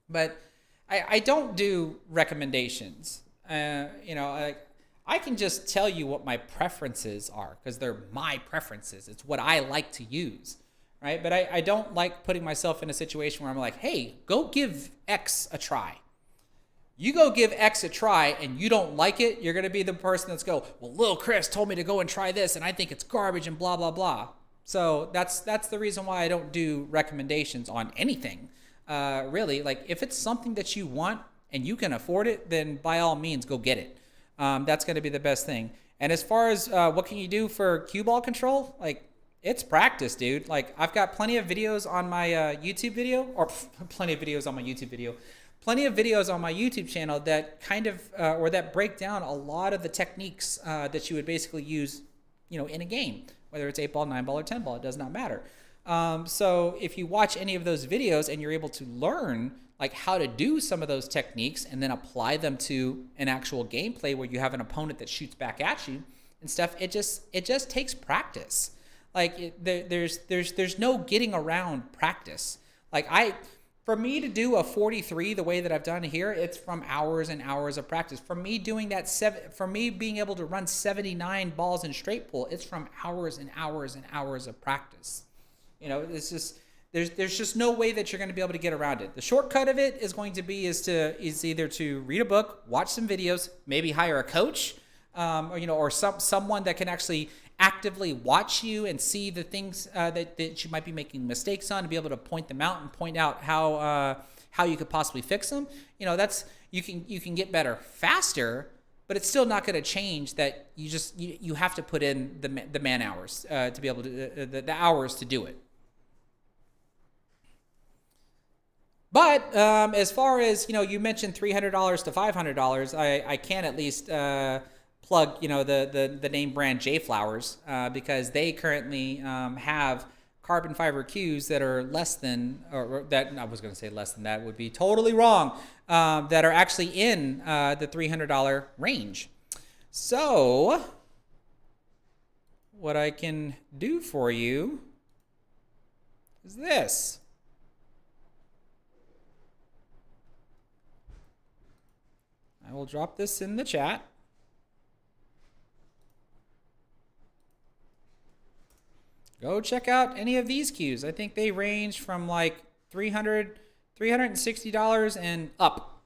But I don't do recommendations. You know, I can just tell you what my preferences are because they're my preferences. It's what I like to use, right? But I don't like putting myself in a situation where I'm like, hey, go give X a try. You go give X a try and you don't like it, you're going to be the person that's go, well, Lil Chris told me to go and try this and I think it's garbage and blah, blah, blah. So that's the reason why I don't do recommendations on anything. Really, like if it's something that you want and you can afford it, then by all means, go get it. That's going to be the best thing. And as far as what can you do for cue ball control, like it's practice, dude. Like I've got plenty of videos on my YouTube video, or plenty of videos on my YouTube channel that kind of or that break down a lot of the techniques that you would basically use, you know, in a game, whether it's 8-ball, 9-ball, or 10-ball, it does not matter. So if you watch any of those videos and you're able to learn like how to do some of those techniques and then apply them to an actual gameplay where you have an opponent that shoots back at you and stuff, it just takes practice. Like there's no getting around practice. Like for me to do a 43 the way that I've done here, it's from hours and hours of practice. For me doing that for me being able to run 79 balls in straight pull, it's from hours and hours and hours of practice. You know, it's just there's just no way that you're going to be able to get around it. The shortcut of it is going to be is either to read a book, watch some videos, maybe hire a coach, or someone that can actually actively watch you and see the things that you might be making mistakes on, and be able to point them out and point out how you could possibly fix them. You know, that's you can get better faster, but it's still not going to change that you have to put in the man hours to be able to the hours to do it. But as far as, you mentioned $300 to $500, I can at least plug, the name brand J Flowers because they currently have carbon fiber cues that are less than, or that I was going to say less than that would be totally wrong, that are actually in the $300 range. So what I can do for you is this. I will drop this in the chat. Go check out any of these cues. I think they range from like $360 and up.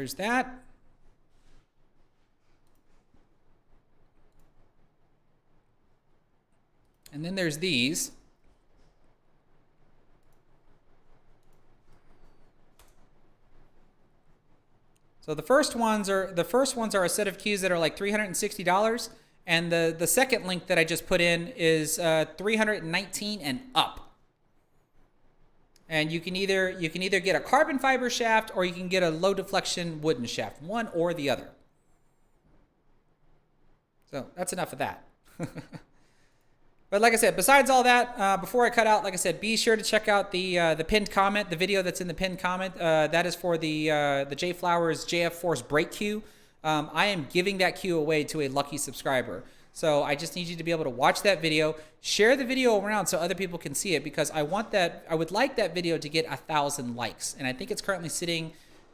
there's that. And then there's these. So the first ones are a set of keys that are like $360, and the second link that I just put in is $319 and up. And you can either get a carbon fiber shaft or you can get a low deflection wooden shaft, one or the other. So that's enough of that. But like I said, besides all that, before I cut out, like I said, be sure to check out the pinned comment, the video that's in the pinned comment. That is for the J Flowers JF Force brake cue. I am giving that cue away to a lucky subscriber. So I just need you to be able to watch that video, share the video around so other people can see it, because I would like that video to get 1,000 likes, and I think it's currently sitting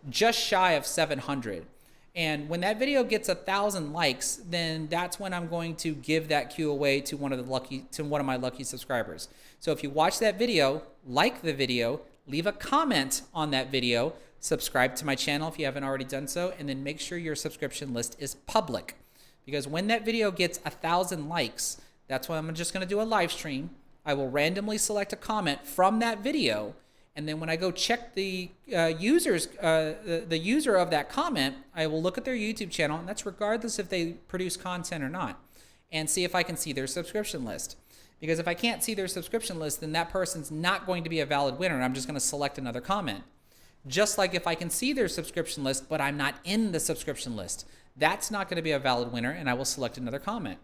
just shy of 700. And when that video gets 1,000 likes, then that's when I'm going to give that cue away to one of my lucky subscribers. So if you watch that video, like the video, leave a comment on that video, subscribe to my channel if you haven't already done so, and then make sure your subscription list is public. Because when that video gets 1,000 likes, that's when I'm just going to do a live stream. I will randomly select a comment from that video, and then when I go check the user of that comment, I will look at their YouTube channel, and that's regardless if they produce content or not, and see if I can see their subscription list. Because if I can't see their subscription list, then that person's not going to be a valid winner, and I'm just going to select another comment. Just like if I can see their subscription list, but I'm not in the subscription list, that's not going to be a valid winner, and I will select another comment.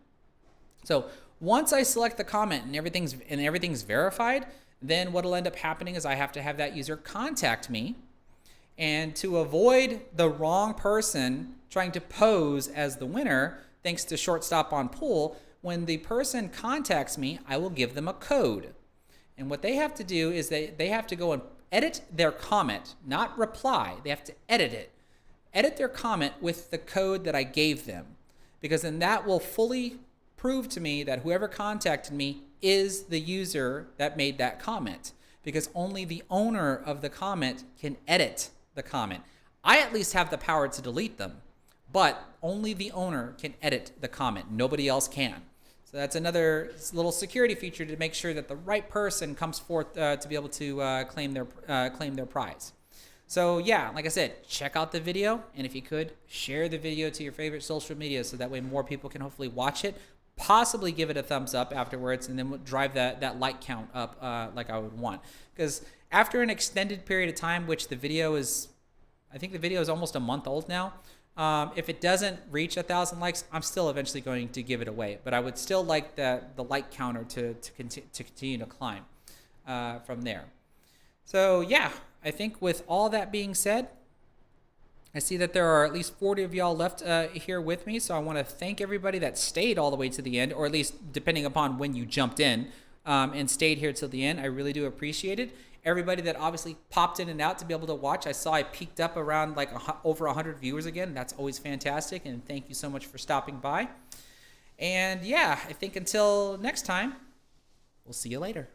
So once I select the comment and everything's verified, then what will end up happening is I have to have that user contact me. And to avoid the wrong person trying to pose as the winner, thanks to Shortstop on Pool, when the person contacts me, I will give them a code. And what they have to do is they have to go and edit their comment, not reply. They have to edit it. Edit their comment with the code that I gave them, because then that will fully prove to me that whoever contacted me is the user that made that comment, because only the owner of the comment can edit the comment. I at least have the power to delete them, but only the owner can edit the comment. Nobody else can. So that's another little security feature to make sure that the right person comes forth to be able to claim their prize. So yeah, like I said, check out the video, and if you could, share the video to your favorite social media so that way more people can hopefully watch it, possibly give it a thumbs up afterwards, and then we'll drive that like count up like I would want. Because after an extended period of time, which I think the video is almost a month old now, if it doesn't reach 1,000 likes, I'm still eventually going to give it away. But I would still like the like counter to continue to climb from there. So yeah, I think with all that being said, I see that there are at least 40 of y'all left here with me, so I want to thank everybody that stayed all the way to the end, or at least depending upon when you jumped in and stayed here till the end. I really do appreciate it. Everybody that obviously popped in and out to be able to watch, I saw I peaked up around like over 100 viewers again. That's always fantastic, and thank you so much for stopping by. And yeah, I think until next time, we'll see you later.